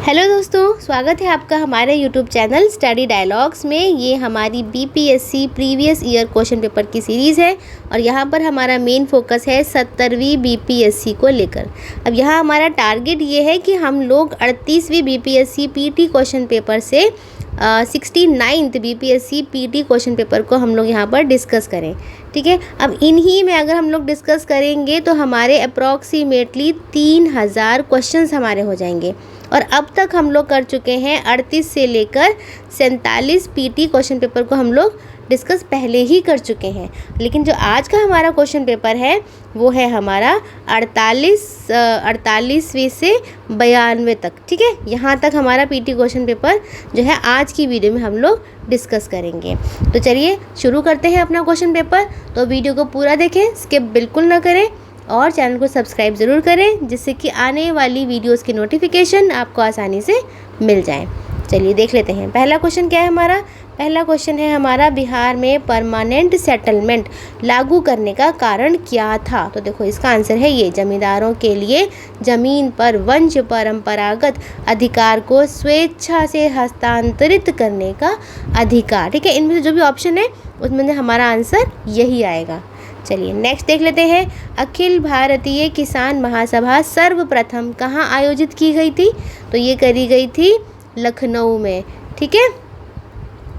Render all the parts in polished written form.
Hello दोस्तों, स्वागत है आपका हमारे यूट्यूब चैनल स्टडी डायलॉग्स में। ये हमारी BPSC previous year question paper की सीरीज़ है और यहाँ पर हमारा मेन फोकस है 70वीं बीपीएससी को लेकर। अब यहाँ हमारा टारगेट ये है कि हम लोग 38वीं बीपीएससी पीटी क्वेश्चन पेपर से 69th BPSC PT question paper को हम लोग यहाँ पर डिस्कस करें। ठीक है, अब इन्हीं में अगर हम लोग डिस्कस करेंगे तो हमारे अप्रॉक्सीमेटली 3000 क्वेश्चंस हमारे हो जाएंगे। और अब तक हम लोग कर चुके हैं 38 से लेकर 47 पीटी क्वेश्चन पेपर को हम लोग डिस्कस पहले ही कर चुके हैं। लेकिन जो आज का हमारा क्वेश्चन पेपर है वो है हमारा 48वीं से 92 तक। ठीक है, यहाँ तक हमारा पीटी क्वेश्चन पेपर जो है आज की वीडियो में हम लोग डिस्कस करेंगे। तो चलिए शुरू करते हैं अपना क्वेश्चन पेपर। तो वीडियो को पूरा देखें, स्किप बिल्कुल ना करें और चैनल को सब्सक्राइब ज़रूर करें जिससे कि आने वाली वीडियोस की नोटिफिकेशन आपको आसानी से मिल जाए। चलिए देख लेते हैं पहला क्वेश्चन क्या है हमारा। पहला क्वेश्चन है हमारा, बिहार में परमानेंट सेटलमेंट लागू करने का कारण क्या था। तो देखो इसका आंसर है ये, जमींदारों के लिए ज़मीन पर वंश परंपरागत अधिकार को स्वेच्छा से हस्तांतरित करने का अधिकार। ठीक है, इनमें से जो भी ऑप्शन है उसमें हमारा आंसर यही आएगा। चलिए नेक्स्ट देख लेते हैं। अखिल भारतीय किसान महासभा सर्वप्रथम कहाँ आयोजित की गई थी। तो ये करी गई थी लखनऊ में। ठीक है,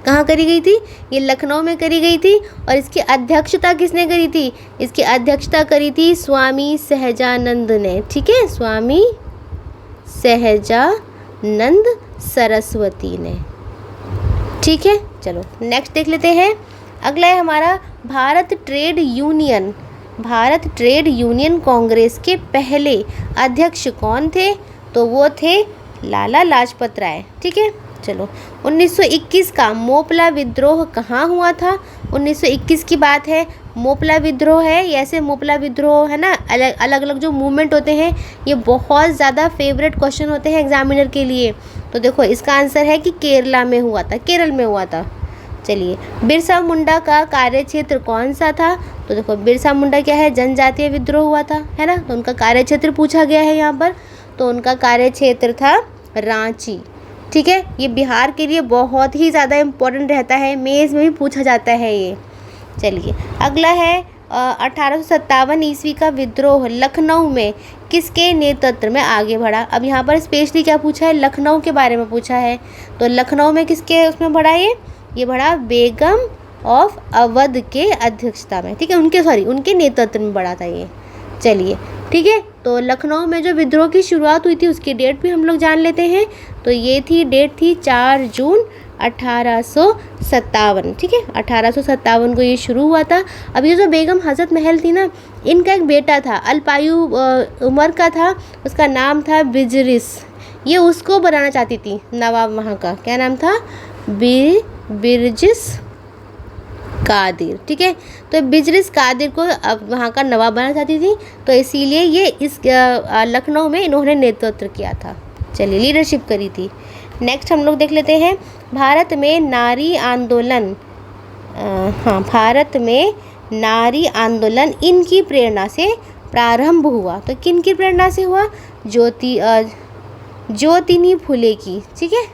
कहाँ करी गई थी, ये लखनऊ में करी गई थी। और इसकी अध्यक्षता किसने करी थी, इसकी अध्यक्षता करी थी स्वामी सहजानंद ने। ठीक है, स्वामी सहजानंद सरस्वती ने। ठीक है, चलो नेक्स्ट देख लेते हैं। अगला है हमारा, भारत ट्रेड यूनियन कांग्रेस के पहले अध्यक्ष कौन थे। तो वो थे लाला लाजपत राय। ठीक है, चलो 1921 का मोपला विद्रोह कहाँ हुआ था। 1921 की बात है, मोपला विद्रोह है। ऐसे मोपला विद्रोह है ना, अलग अलग जो मूवमेंट होते हैं ये बहुत ज़्यादा फेवरेट क्वेश्चन होते हैं एग्जामिनर के लिए। तो देखो इसका आंसर है कि केरल में हुआ था। चलिए, बिरसा मुंडा का कार्यक्षेत्र कौन सा था। तो देखो बिरसा मुंडा क्या है, जनजातीय विद्रोह हुआ था, है ना। तो उनका कार्यक्षेत्र पूछा गया है यहाँ पर। तो उनका कार्यक्षेत्र था रांची। ठीक है, ये बिहार के लिए बहुत ही ज़्यादा इम्पोर्टेंट रहता है, मेंस में भी पूछा जाता है ये। चलिए अगला है 1857 ईस्वी का विद्रोह लखनऊ में किसके नेतृत्व में आगे बढ़ा। अब यहाँ पर स्पेशली क्या पूछा है, लखनऊ के बारे में पूछा है। तो लखनऊ में किसके उसमें बढ़ा, ये बढ़ा बेगम ऑफ अवध के अध्यक्षता में। ठीक है, उनके नेतृत्व में बढ़ा था ये। चलिए ठीक है, तो लखनऊ में जो विद्रोह की शुरुआत हुई थी उसकी डेट भी हम लोग जान लेते हैं। तो ये डेट थी 4 जून 1857। ठीक है, 1857 को ये शुरू हुआ था। अब ये जो बेगम हजरत महल थी ना, इनका एक बेटा था, अल्पायु उम्र का था, उसका नाम था बिजरिस। ये उसको बनाना चाहती थी नवाब वहाँ का। क्या नाम था, बिरजिस कादिर। ठीक है, तो बिजरिस कादिर को अब वहाँ का नवाब बनाना चाहती थी, तो इसीलिए ये इस लखनऊ में इन्होंने नेतृत्व किया था। चलिए, लीडरशिप करी थी। नेक्स्ट हम लोग देख लेते हैं, भारत में नारी आंदोलन इनकी प्रेरणा से प्रारंभ हुआ। तो किन की प्रेरणा से हुआ, ज्योतिनी फुले की। ठीक है,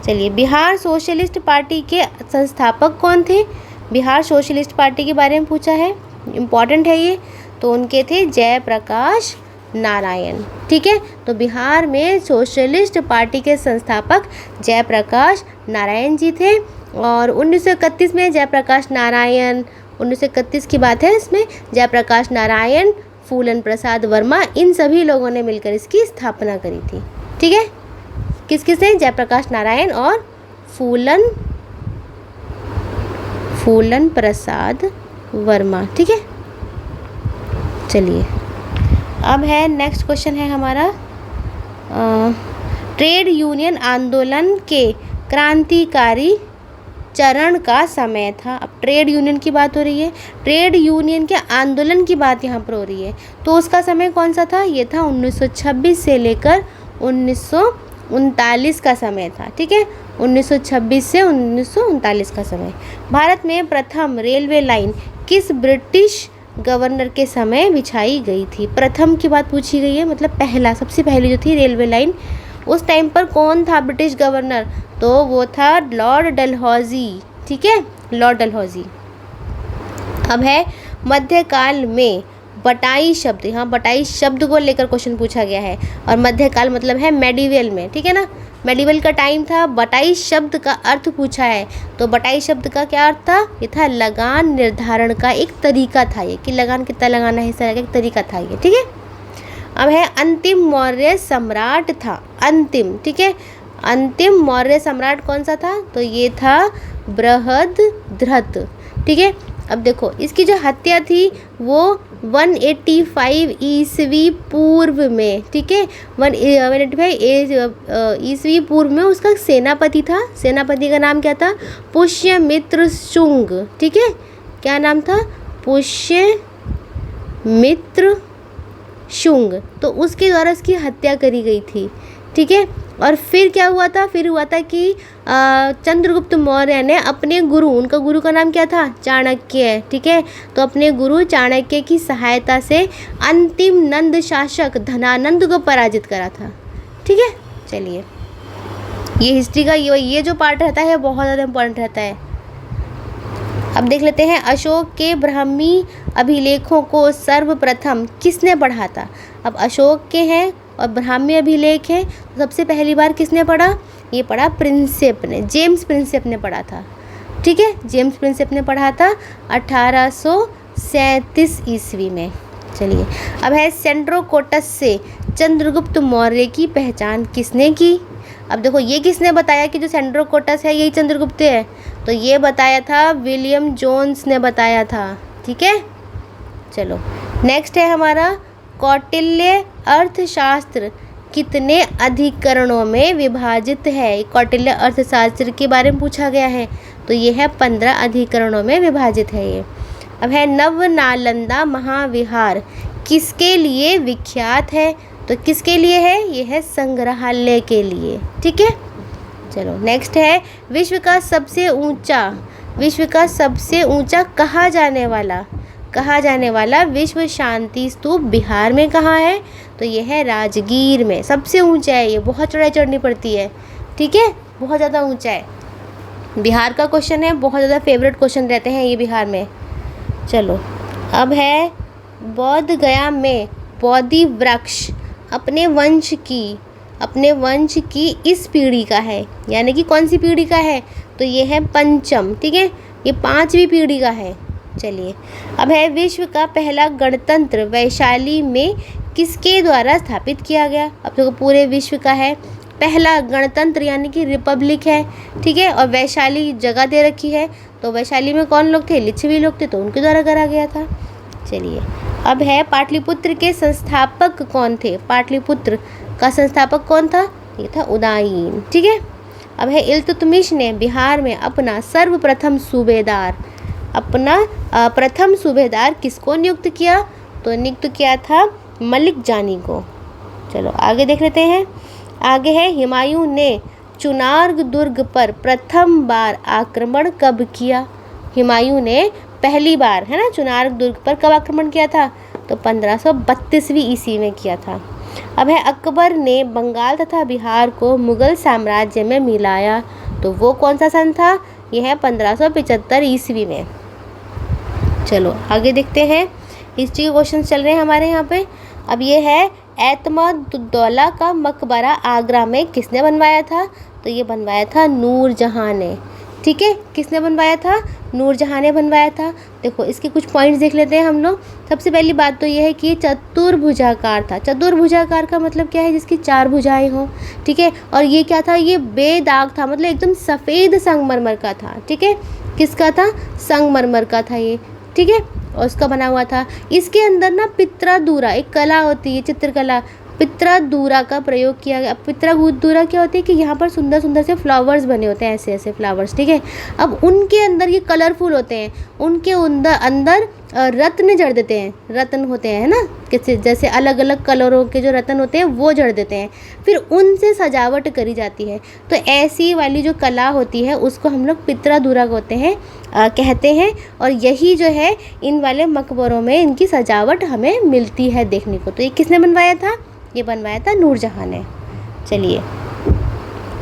चलिए, बिहार सोशलिस्ट पार्टी के संस्थापक कौन थे। बिहार सोशलिस्ट पार्टी के बारे में पूछा है, इम्पॉर्टेंट है ये। तो उनके थे जयप्रकाश नारायण। ठीक है, तो बिहार में सोशलिस्ट पार्टी के संस्थापक जयप्रकाश नारायण जी थे। और 1931 में जयप्रकाश नारायण, 1931 की बात है इसमें, जयप्रकाश नारायण, फूलन प्रसाद वर्मा, इन सभी लोगों ने मिलकर इसकी स्थापना करी थी। ठीक है, किसने, जयप्रकाश नारायण और फूलन प्रसाद वर्मा। ठीक है, चलिए अब है नेक्स्ट क्वेश्चन है हमारा, ट्रेड यूनियन आंदोलन के क्रांतिकारी चरण का समय था। अब ट्रेड यूनियन की बात हो रही है, ट्रेड यूनियन के आंदोलन की बात यहाँ पर हो रही है। तो उसका समय कौन सा था, ये था 1926 से लेकर 1939 का समय था। ठीक है, 1926 से 1939 का समय। भारत में प्रथम रेलवे लाइन किस ब्रिटिश गवर्नर के समय बिछाई गई थी। प्रथम की बात पूछी गई है, मतलब पहला, सबसे पहली जो थी रेलवे लाइन उस टाइम पर कौन था ब्रिटिश गवर्नर, तो वो था लॉर्ड डलहौजी, ठीक है, लॉर्ड डलहौजी। अब है मध्यकाल में बटाई शब्द, यहाँ बटाई शब्द को लेकर क्वेश्चन पूछा गया है, और मध्यकाल मतलब है मेडिवल में, ठीक है ना, मेडिवल का टाइम था। बटाई शब्द का अर्थ पूछा है, तो बटाई शब्द का क्या अर्थ था, ये था लगान निर्धारण का एक तरीका था ये, कि लगान कितना लगाना है, इस तरह का एक तरीका था ये, ठीक है। अब है अंतिम मौर्य सम्राट था, अंतिम, ठीक है, अंतिम मौर्य सम्राट कौन सा था, तो ये था बृहद्रथ, ठीक है। अब देखो इसकी जो हत्या थी वो 185 ईस्वी पूर्व में, ठीक है, 185 ईस्वी पूर्व में उसका सेनापति था, सेनापति का नाम क्या था, पुष्यमित्र शुंग, ठीक है, क्या नाम था, पुष्यमित्र शुंग, तो उसके द्वारा उसकी हत्या करी गई थी, ठीक है। और फिर क्या हुआ था, फिर हुआ था कि चंद्रगुप्त मौर्य ने अपने गुरु, उनका गुरु का नाम क्या था, चाणक्य, ठीक है, तो अपने गुरु चाणक्य की सहायता से अंतिम नंद शासक धनानंद को पराजित करा था, ठीक है। चलिए ये हिस्ट्री का ये जो पार्ट रहता है बहुत ज़्यादा इम्पोर्टेंट रहता है। अब देख लेते हैं अशोक के ब्राह्मी अभिलेखों को सर्वप्रथम किसने पढ़ा था। अब अशोक के हैं और ब्राह्मी अभिलेख है, तो सबसे पहली बार किसने पढ़ा, ये पढ़ा प्रिंसेप ने, जेम्स प्रिंसेप ने पढ़ा था, ठीक है, जेम्स प्रिंसेप ने पढ़ा था 1837 ईस्वी में। चलिए अब है सेंड्रोकोटस से चंद्रगुप्त मौर्य की पहचान किसने की। अब देखो ये किसने बताया कि जो सेंड्रोकोटस है यही चंद्रगुप्त है, तो ये बताया था विलियम जोन्स ने बताया था, ठीक है। चलो नेक्स्ट है हमारा कौटिल्य अर्थशास्त्र कितने अधिकरणों में विभाजित है। कौटिल्य अर्थशास्त्र के बारे में पूछा गया है, तो ये है 15 अधिकरणों में विभाजित है ये। अब है नवनालंदा महाविहार किसके लिए विख्यात है, तो किसके लिए है, ये है संग्रहालय के लिए, ठीक है। चलो नेक्स्ट है विश्व का सबसे ऊंचा कहा जाने वाला विश्व शांति स्तूप बिहार में कहाँ है, तो ये है राजगीर में, सबसे ऊंचा है ये, बहुत चढ़ाई चढ़नी पड़ती है, ठीक है, बहुत ज़्यादा ऊंचा है। बिहार का क्वेश्चन है, बहुत ज़्यादा फेवरेट क्वेश्चन रहते हैं ये बिहार में। चलो अब है बोध गया में बोधि वृक्ष अपने वंश की इस पीढ़ी का है, यानी कि कौन सी पीढ़ी का है, तो ये है पंचम, ठीक है, ये 5वीं पीढ़ी का है। चलिए अब है विश्व का पहला गणतंत्र वैशाली में किसके द्वारा स्थापित किया गया। अब तो पूरे विश्व का है पहला गणतंत्र यानी कि रिपब्लिक है, ठीक है, और वैशाली जगह दे रखी है, तो वैशाली में कौन लोग थे, लिच्छवी लोग थे, तो उनके द्वारा करा गया था। चलिए अब है पाटलिपुत्र के संस्थापक कौन थे, पाटलिपुत्र का संस्थापक कौन था, ये था उदयन, ठीक है। अब है इल्तुतमिश ने बिहार में अपना प्रथम सूबेदार किसको नियुक्त किया, तो नियुक्त किया था मलिक जानी को। चलो आगे देख लेते हैं। आगे है हुमायूं ने चुनार दुर्ग पर प्रथम बार आक्रमण कब किया। हुमायूं ने पहली बार है ना चुनार दुर्ग पर कब आक्रमण किया था, तो 1532वीं ईस्वी में किया था। अब है अकबर ने बंगाल तथा बिहार को मुगल साम्राज्य में मिलाया, तो वो कौन सा सन था, यह है 1575 ईस्वी में। चलो आगे देखते हैं, हिस्ट्री के क्वेश्चन चल रहे हैं हमारे यहाँ पे। अब ये है एतमादुद्दौला का मकबरा आगरा में किसने बनवाया था, तो ये बनवाया था नूरजहाँ ने, ठीक है, किसने बनवाया था, नूरजहाँ ने बनवाया था। देखो इसके कुछ पॉइंट्स देख लेते हैं हम लोग। सबसे पहली बात तो ये है कि ये चतुर्भुजाकार था। चतुर्भुजाकार का मतलब क्या है, जिसकी 4 भुजाएं हों, ठीक है, और ये क्या था, ये बेदाग था, मतलब एकदम सफ़ेद संगमरमर का था, ठीक है, किसका था, संगमरमर का था ये, ठीक है, और उसका बना हुआ था। इसके अंदर ना पित्रादूरा एक कला होती है, चित्रकला, पित्रादूरा का प्रयोग किया गया। पित्रादूरा क्या होती है कि यहाँ पर सुंदर सुंदर से फ्लावर्स बने होते हैं, ऐसे ऐसे फ्लावर्स, ठीक है। अब उनके अंदर ये कलरफुल होते हैं, उनके अंदर रत्न जड़ देते हैं, रत्न होते हैं ना, कैसे जैसे अलग अलग कलरों के जो रत्न होते हैं वो जड़ देते हैं, फिर उनसे सजावट करी जाती है। तो ऐसी वाली जो कला होती है उसको हम लोग पित्रादूरा कहते हैं, और यही जो है इन वाले मकबरों में इनकी सजावट हमें मिलती है देखने को। तो ये किसने बनवाया था, ये बनवाया था नूरजहाँ ने। चलिए,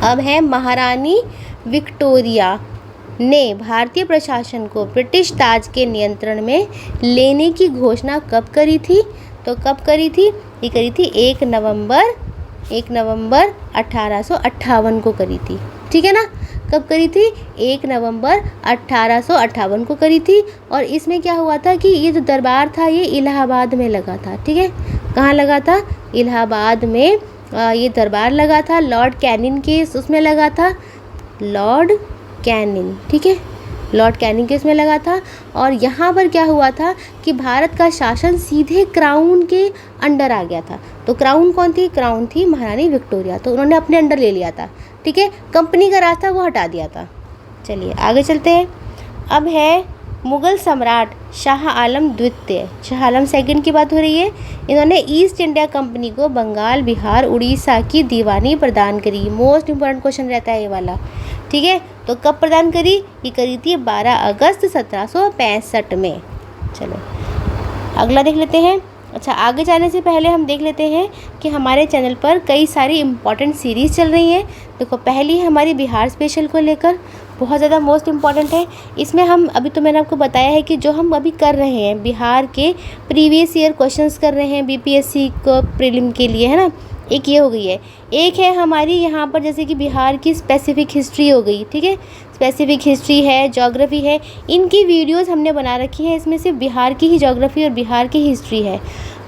अब है महारानी विक्टोरिया ने भारतीय प्रशासन को ब्रिटिश ताज के नियंत्रण में लेने की घोषणा कब करी थी? तो कब करी थी? ये करी थी 1 नवंबर 1858 को करी थी। ठीक है ना? कब करी थी? 1 नवंबर 1858 को करी थी। और इसमें क्या हुआ था कि ये जो दरबार था ये इलाहाबाद में लगा था। ठीक है, कहाँ लगा था? इलाहाबाद में ये दरबार लगा था। लॉर्ड कैनिंग के उसमें लगा था, लॉर्ड कैनिंग। ठीक है, लॉर्ड कैनिंग के इसमें लगा था। और यहाँ पर क्या हुआ था कि भारत का शासन सीधे क्राउन के अंडर आ गया था। तो क्राउन कौन थी? क्राउन थी महारानी विक्टोरिया। तो उन्होंने अपने अंडर ले लिया था। ठीक है, कंपनी का राज था वो हटा दिया था। चलिए आगे चलते हैं। अब है मुग़ल सम्राट शाह आलम द्वितीय, शाह आलम सेकंड की बात हो रही है। इन्होंने ईस्ट इंडिया कंपनी को बंगाल, बिहार, उड़ीसा की दीवानी प्रदान करी। मोस्ट इम्पॉर्टेंट क्वेश्चन रहता है ये वाला। ठीक है, तो कब प्रदान करी? ये करी थी 12 अगस्त 1765 में। चलो अगला देख लेते हैं। अच्छा, आगे जाने से पहले हम देख लेते हैं कि हमारे चैनल पर कई सारी इम्पॉर्टेंट सीरीज़ चल रही हैं। देखो, पहली है हमारी बिहार स्पेशल को लेकर, बहुत ज़्यादा मोस्ट इम्पॉर्टेंट है। इसमें हम अभी तो मैंने आपको बताया है कि जो हम अभी कर रहे हैं बिहार के प्रीवियस ईयर क्वेश्चंस कर रहे हैं बीपीएससी को प्रीलिम के लिए, है ना। एक ये हो गई है। एक है हमारी यहाँ पर जैसे कि बिहार की स्पेसिफिक हिस्ट्री हो गई। ठीक है, स्पेसिफिक हिस्ट्री है, ज्योग्राफी है, इनकी वीडियोस हमने बना रखी है। इसमें सिर्फ बिहार की ही ज्योग्राफी और बिहार की हिस्ट्री है।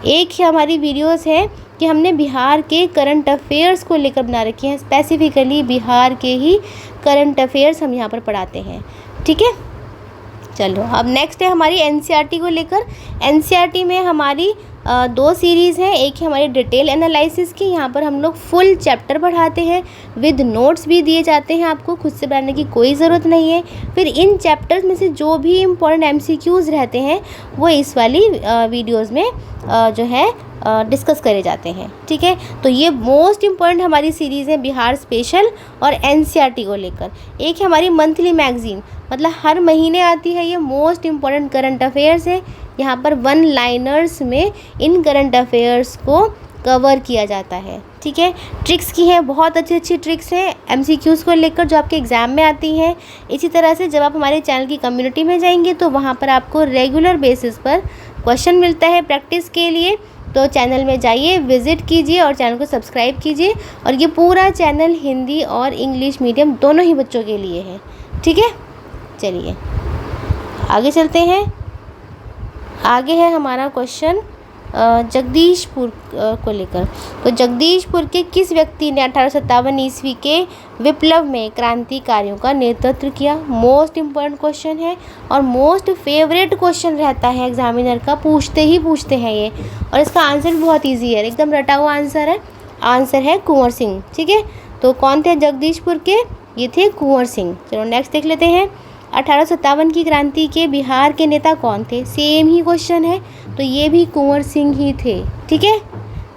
एक हमारी वीडियोस है कि हमने बिहार के करंट अफेयर्स को लेकर बना रखी हैं। स्पेसिफिकली बिहार के ही करंट अफेयर्स हम यहाँ पर पढ़ाते हैं। ठीक है, चलो अब नेक्स्ट है हमारी एनसीईआरटी को लेकर। एनसीईआरटी में हमारी 2 सीरीज़ हैं। एक है हमारी डिटेल एनालिसिस की, यहाँ पर हम लोग फुल चैप्टर पढ़ाते हैं, विद नोट्स भी दिए जाते हैं। आपको खुद से बनाने की कोई ज़रूरत नहीं है। फिर इन चैप्टर्स में से जो भी इम्पोर्टेंट एमसीक्यूज़ रहते हैं वो इस वाली वीडियोज़ में जो है डिस्कस करे जाते हैं। ठीक है, तो ये मोस्ट इम्पॉर्टेंट हमारी सीरीज़ है बिहार स्पेशल और एनसीईआरटी को लेकर। एक है हमारी मंथली मैगज़ीन, मतलब हर महीने आती है। ये मोस्ट इम्पॉर्टेंट करंट अफेयर्स है। यहाँ पर 1 लाइनर्स में इन करंट अफेयर्स को कवर किया जाता है। ठीक है, ट्रिक्स की हैं, बहुत अच्छी अच्छी ट्रिक्स हैं एमसीक्यूज़ को लेकर जो आपके एग्ज़ाम में आती हैं। इसी तरह से जब आप हमारे चैनल की कम्युनिटी में जाएंगे तो वहाँ पर आपको रेगुलर बेसिस पर क्वेश्चन मिलता है प्रैक्टिस के लिए। तो चैनल में जाइए, विज़िट कीजिए और चैनल को सब्सक्राइब कीजिए। और ये पूरा चैनल हिंदी और इंग्लिश मीडियम दोनों ही बच्चों के लिए है। ठीक है, चलिए आगे चलते हैं। आगे है हमारा क्वेश्चन जगदीशपुर को लेकर। तो जगदीशपुर के किस व्यक्ति ने 1857 ईस्वी के विप्लव में क्रांतिकारियों का नेतृत्व किया? मोस्ट इम्पॉर्टेंट क्वेश्चन है और मोस्ट फेवरेट क्वेश्चन रहता है एग्जामिनर का, पूछते हैं ये। और इसका आंसर बहुत ईजी है, एकदम रटा हुआ आंसर है। आंसर है कुंवर सिंह। ठीक है, तो कौन थे जगदीशपुर के? ये थे कुंवर सिंह। चलो नेक्स्ट देख लेते हैं। 1857 की क्रांति के बिहार के नेता कौन थे? सेम ही क्वेश्चन है, तो ये भी कुंवर सिंह ही थे। ठीक है,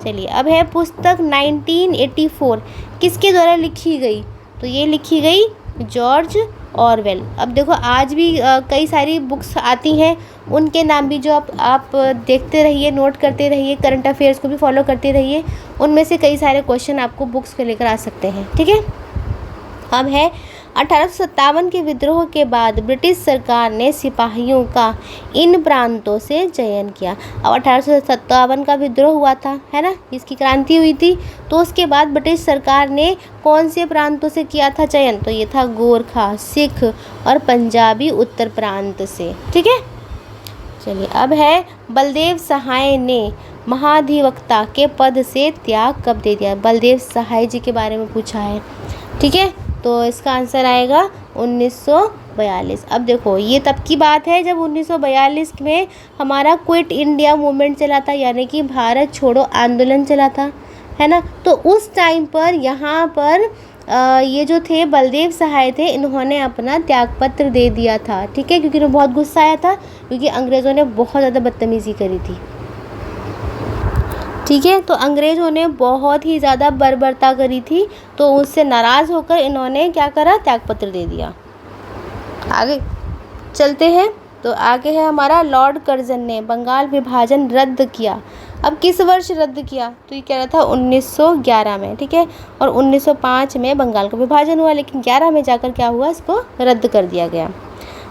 चलिए अब है पुस्तक 1984 किसके द्वारा लिखी गई? तो ये लिखी गई जॉर्ज ऑरवेल। अब देखो, आज भी कई सारी बुक्स आती हैं, उनके नाम भी जो आप देखते रहिए, नोट करते रहिए, करंट अफेयर्स को भी फॉलो करते रहिए। उनमें से कई सारे क्वेश्चन आपको बुक्स को लेकर आ सकते हैं। ठीक है, अब है 1857 के विद्रोह के बाद ब्रिटिश सरकार ने सिपाहियों का इन प्रांतों से चयन किया। अब 1857 का विद्रोह हुआ था, है ना, इसकी क्रांति हुई थी। तो उसके बाद ब्रिटिश सरकार ने कौन से प्रांतों से किया था चयन? तो ये था गोरखा, सिख और पंजाबी उत्तर प्रांत से। ठीक है, चलिए अब है बलदेव सहाय ने महाधिवक्ता के पद से त्याग कब दे दिया? बलदेव सहाय जी के बारे में पूछा है। ठीक है, तो इसका आंसर आएगा 1942। अब देखो, ये तब की बात है जब 1942 में हमारा क्विट इंडिया मूवमेंट चला था, यानी कि भारत छोड़ो आंदोलन चला था, है ना। तो उस टाइम पर यहाँ पर ये जो थे बलदेव सहाय थे, इन्होंने अपना त्यागपत्र दे दिया था। ठीक है, क्योंकि उन्हें बहुत गुस्सा आया था, क्योंकि अंग्रेज़ों ने बहुत ज़्यादा बदतमीज़ी करी थी। ठीक है, तो अंग्रेज़ों ने बहुत ही ज़्यादा बर्बरता करी थी, तो उससे नाराज़ होकर इन्होंने क्या करा? त्यागपत्र दे दिया। आगे चलते हैं। तो आगे है हमारा लॉर्ड कर्जन ने बंगाल विभाजन रद्द किया। अब किस वर्ष रद्द किया, तो ये कह रहा था 1911 में, ठीक है। और 1905 में बंगाल का विभाजन हुआ, लेकिन 11 में जाकर क्या हुआ, इसको रद्द कर दिया गया।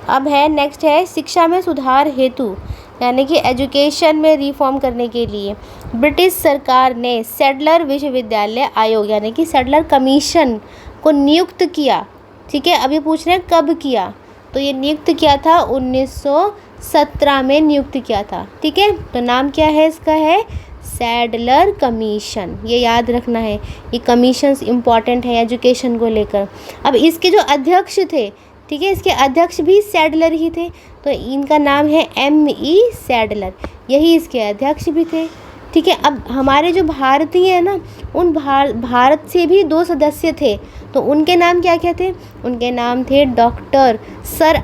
अब है नेक्स्ट है शिक्षा में सुधार हेतु, यानी कि एजुकेशन में रिफॉर्म करने के लिए ब्रिटिश सरकार ने सैडलर विश्वविद्यालय आयोग यानी कि सैडलर कमीशन को नियुक्त किया, ठीक है। अब ये पूछ रहे हैं कब किया, तो ये नियुक्त किया था 1917 में नियुक्त किया था, ठीक है। तो नाम क्या है इसका, है सैडलर कमीशन, ये याद रखना है, ये कमीशंस इम्पॉर्टेंट है एजुकेशन को लेकर। अब इसके जो अध्यक्ष थे, ठीक है, इसके अध्यक्ष भी सैडलर ही थे, तो इनका नाम है M.E. सैडलर, यही इसके अध्यक्ष भी थे, ठीक है। अब हमारे जो भारतीय है ना, उन भारत से भी 2 सदस्य थे, तो उनके नाम क्या क्या थे, उनके नाम थे डॉक्टर सर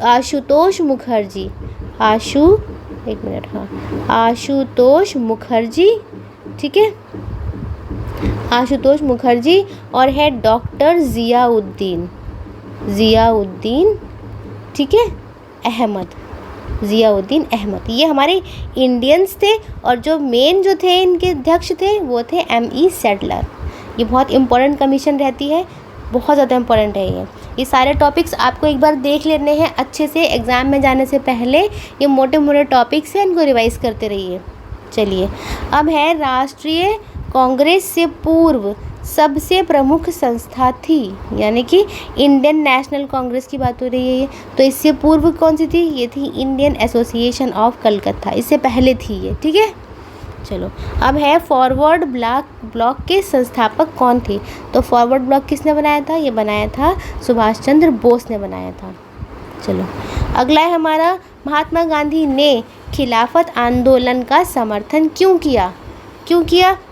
आशुतोष मुखर्जी, आशुतोष मुखर्जी, ठीक है, आशुतोष मुखर्जी, और है डॉक्टर ज़ियाउद्दीन, ठीक है, ज़ियाउद्दीन अहमद, ये हमारे इंडियंस थे। और जो मेन जो थे इनके अध्यक्ष थे वो थे M.E. सैडलर। ये बहुत इंपॉर्टेंट कमीशन रहती है, बहुत ज़्यादा इंपॉर्टेंट है ये सारे टॉपिक्स आपको एक बार देख लेने हैं अच्छे से, एग्ज़ाम में जाने से पहले ये मोटे मोटे टॉपिक्स हैं, इनको रिवाइज़ करते रहिए। चलिए, अब है राष्ट्रीय कांग्रेस से पूर्व सबसे प्रमुख संस्था थी, यानी कि इंडियन नेशनल कांग्रेस की बात हो रही है ये, तो इससे पूर्व कौन सी थी, ये थी इंडियन एसोसिएशन ऑफ कलकत्ता, इससे पहले थी ये, ठीक है। चलो, अब है फॉरवर्ड ब्लॉक के संस्थापक कौन थे, तो फॉरवर्ड ब्लॉक किसने बनाया था, ये बनाया था सुभाष चंद्र बोस ने बनाया था। चलो, अगला है हमारा, महात्मा गांधी ने खिलाफत आंदोलन का समर्थन क्यों किया,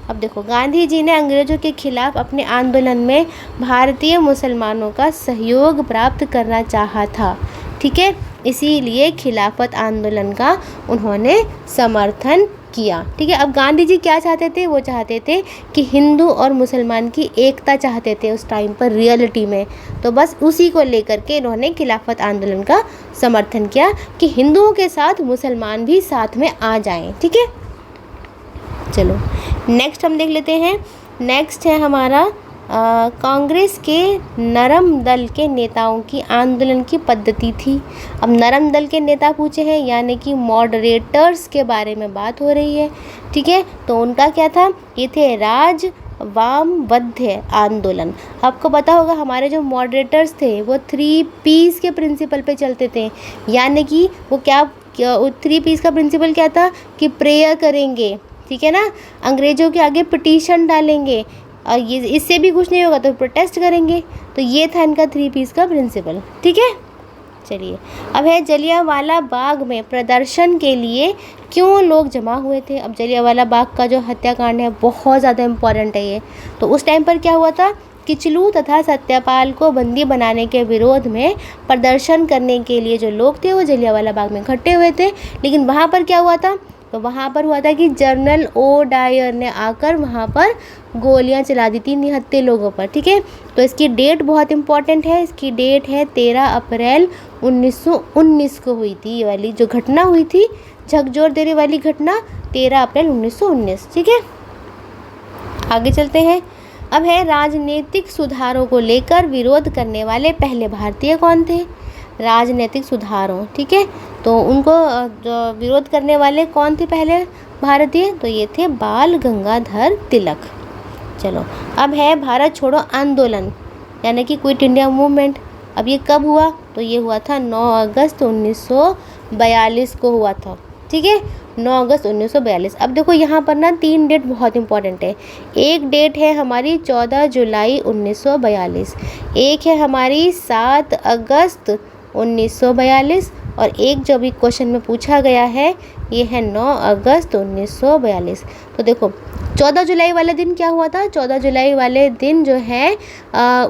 अब देखो, गांधी जी ने अंग्रेज़ों के खिलाफ अपने आंदोलन में भारतीय मुसलमानों का सहयोग प्राप्त करना चाहा था, ठीक है, इसीलिए खिलाफत आंदोलन का उन्होंने समर्थन किया, ठीक है। अब गांधी जी क्या चाहते थे, वो चाहते थे कि हिंदू और मुसलमान की एकता चाहते थे उस टाइम पर रियलिटी में, तो बस उसी को लेकर के इन्होंने खिलाफत आंदोलन का समर्थन किया कि हिंदुओं के साथ मुसलमान भी साथ में आ जाएं, ठीक है। चलो, नेक्स्ट हम देख लेते हैं, नेक्स्ट है हमारा कांग्रेस के नरम दल के नेताओं की आंदोलन की पद्धति थी। अब नरम दल के नेता पूछे हैं, यानी कि मॉडरेटर्स के बारे में बात हो रही है, ठीक है। तो उनका क्या था, ये थे राजवामबद्ध आंदोलन। आपको पता होगा हमारे जो मॉडरेटर्स थे वो 3 P's के प्रिंसिपल पे चलते थे, यानी कि वो क्या 3 P's का प्रिंसिपल क्या था कि प्रेयर करेंगे, ठीक है ना, अंग्रेज़ों के आगे पिटीशन डालेंगे, और ये इससे भी कुछ नहीं होगा तो प्रोटेस्ट करेंगे, तो ये था इनका 3 P's का प्रिंसिपल, ठीक है। चलिए, अब है जलियांवाला बाग में प्रदर्शन के लिए क्यों लोग जमा हुए थे। अब जलियांवाला बाग का जो हत्याकांड है बहुत ज़्यादा इम्पॉर्टेंट है ये, तो उस टाइम पर क्या हुआ था, किचलू तथा सत्यपाल को बंदी बनाने के विरोध में प्रदर्शन करने के लिए जो लोग थे वो जलियांवाला बाग में इकट्ठे हुए थे, लेकिन वहाँ पर क्या हुआ था, तो वहाँ पर हुआ था कि जनरल ओ डायर ने आकर वहाँ पर गोलियाँ चला दी थी निहत्थे लोगों पर, ठीक है। तो इसकी डेट बहुत इंपॉर्टेंट है, इसकी डेट है 13 अप्रैल 1919 को हुई थी, ये वाली जो घटना हुई थी, झकझोर देने वाली घटना 13 अप्रैल 1919, ठीक है। आगे चलते हैं, अब है राजनीतिक सुधारों को लेकर विरोध करने वाले पहले भारतीय कौन थे, राजनीतिक सुधारों, ठीक है। तो उनको जो विरोध करने वाले कौन थे पहले भारतीय, तो ये थे बाल गंगाधर तिलक। चलो, अब है भारत छोड़ो आंदोलन, यानी कि क्विट इंडिया मूवमेंट। अब ये कब हुआ, तो ये हुआ था 9 अगस्त 1942 को हुआ था, ठीक है, 9 अगस्त 1942। अब देखो यहाँ पर ना 3 डेट बहुत इंपॉर्टेंट है। एक डेट है हमारी 14 जुलाई 1942, एक है हमारी 7 अगस्त 1942, और एक जो भी क्वेश्चन में पूछा गया है ये है 9 अगस्त 1942। तो देखो 14 जुलाई वाले दिन क्या हुआ था, 14 जुलाई वाले दिन जो है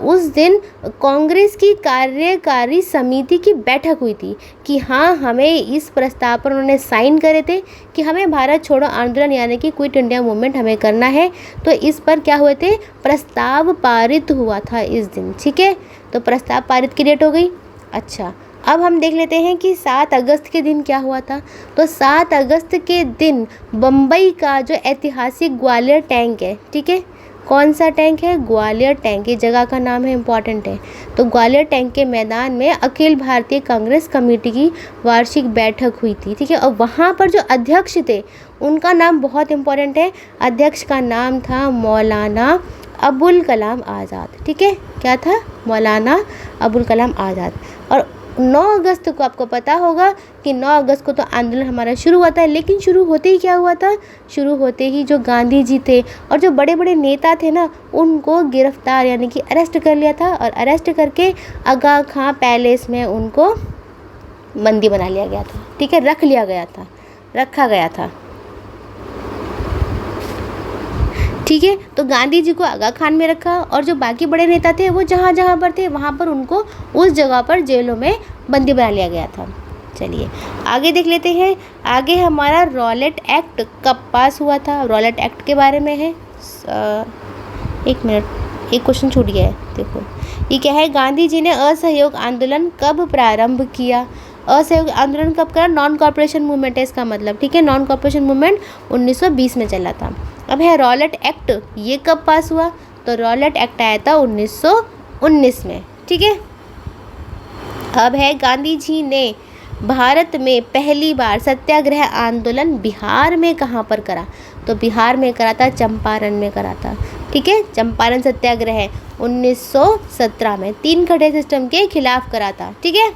उस दिन कांग्रेस की कार्यकारी समिति की बैठक हुई थी कि हाँ, हमें इस प्रस्ताव पर उन्होंने साइन करे थे कि हमें भारत छोड़ो आंदोलन यानी कि क्विट इंडिया मूवमेंट हमें करना है। तो इस पर क्या हुए थे, प्रस्ताव पारित हुआ था इस दिन, ठीक है। तो प्रस्ताव पारित की डेट हो गई। अच्छा, अब हम देख लेते हैं कि 7 अगस्त के दिन क्या हुआ था। तो 7 अगस्त के दिन बम्बई का जो ऐतिहासिक ग्वालियर टैंक है, ठीक है, कौन सा टैंक है? ग्वालियर टैंक, ये जगह का नाम है, इम्पॉर्टेंट है। तो ग्वालियर टैंक के मैदान में अखिल भारतीय कांग्रेस कमेटी की वार्षिक बैठक हुई थी, ठीक है। और वहाँ पर जो अध्यक्ष थे उनका नाम बहुत इम्पॉर्टेंट है, अध्यक्ष का नाम था मौलाना अबुल कलाम आज़ाद, ठीक है। क्या था? मौलाना अबुल कलाम आज़ाद। और 9 अगस्त को आपको पता होगा कि 9 अगस्त को तो आंदोलन हमारा शुरू हुआ था, लेकिन शुरू होते ही क्या हुआ था? शुरू होते ही जो गांधी जी थे और जो बड़े बड़े नेता थे ना, उनको गिरफ्तार यानी कि अरेस्ट कर लिया था। और अरेस्ट करके आगा खां पैलेस में उनको बंदी बना लिया गया था, ठीक है, रखा गया था, ठीक है। तो गांधी जी को आगा खान में रखा और जो बाकी बड़े नेता थे वो जहाँ जहाँ पर थे वहाँ पर उनको उस जगह पर जेलों में बंदी बना लिया गया था। चलिए आगे देख लेते हैं। आगे हमारा रॉलेट एक्ट कब पास हुआ था? रॉलेट एक्ट के बारे में है। एक मिनट, एक क्वेश्चन छूट गया है, देखो ये क्या है। गांधी जी ने असहयोग आंदोलन कब प्रारंभ किया? असहयोग आंदोलन कब करा? नॉन कॉर्पोरेशन मूवमेंट है इसका मतलब, ठीक है। नॉन कॉर्पोरेशन मूवमेंट 1920 में चला था। अब है रॉलेट एक्ट, ये कब पास हुआ? तो रॉलेट एक्ट आया था 1919 में, ठीक है। अब है गांधी जी ने भारत में पहली बार सत्याग्रह आंदोलन बिहार में कहाँ पर करा? तो बिहार में करा था, चंपारण में करा था, ठीक है। चंपारण सत्याग्रह 1917 में 3 खड़े सिस्टम के खिलाफ करा था, ठीक है।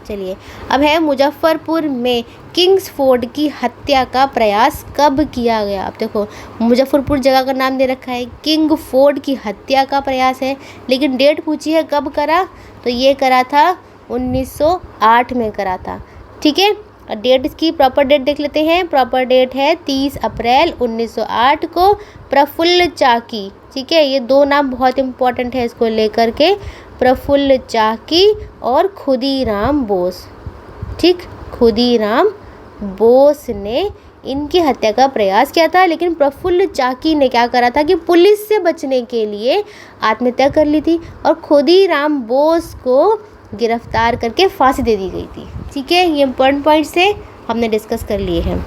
चलिए अब है मुजफ्फरपुर में किंग्सफोर्ड की हत्या का प्रयास कब किया गया? अब देखो मुजफ्फरपुर जगह का नाम दे रखा है, किंगफोर्ड की हत्या का प्रयास है, लेकिन डेट पूछी है कब करा? तो ये करा था 1908 में करा था, ठीक है। डेट इसकी प्रॉपर डेट देख लेते हैं। प्रॉपर डेट है 30 अप्रैल 1908 को प्रफुल्ल चाकी, ठीक है। ये 2 नाम बहुत इंपॉर्टेंट है इसको लेकर के, प्रफुल्ल चाकी और खुदीराम बोस, ठीक। खुदीराम बोस ने इनकी हत्या का प्रयास किया था, लेकिन प्रफुल्ल चाकी ने क्या करा था कि पुलिस से बचने के लिए आत्महत्या कर ली थी और खुदीराम बोस को गिरफ्तार करके फांसी दे दी गई थी, ठीक है। ये इम्पोर्टेंट पॉइंट्स से हमने डिस्कस कर लिए हैं।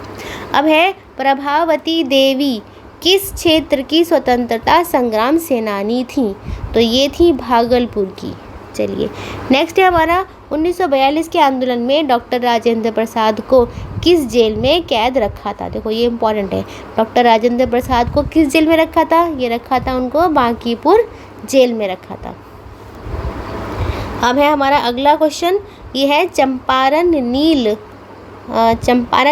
अब है प्रभावती देवी किस क्षेत्र की स्वतंत्रता संग्राम सेनानी थी? तो ये थी भागलपुर की। चलिए नेक्स्ट है हमारा 1942 के आंदोलन में डॉक्टर राजेंद्र प्रसाद को किस जेल में कैद रखा था? देखो ये इम्पॉर्टेंट है, डॉक्टर राजेंद्र प्रसाद को किस जेल में रखा था? ये रखा था उनको बांकीपुर जेल में रखा था। अब है हमारा अगला क्वेश्चन, ये है चंपारण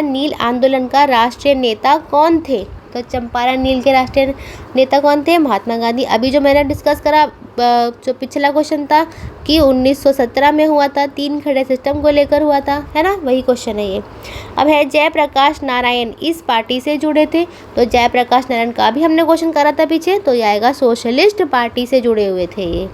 नील आंदोलन का राष्ट्रीय नेता कौन थे? तो चंपारण नील के राष्ट्रीय नेता कौन थे? महात्मा गांधी। अभी जो मैंने डिस्कस करा जो पिछला क्वेश्चन था कि 1917 में हुआ था, 3 खड़े सिस्टम को लेकर हुआ था, है ना, वही क्वेश्चन है ये। अब है जयप्रकाश नारायण इस पार्टी से जुड़े थे? तो जयप्रकाश नारायण का भी हमने क्वेश्चन करा था पीछे, तो ये आएगा सोशलिस्ट पार्टी से जुड़े हुए थे ये।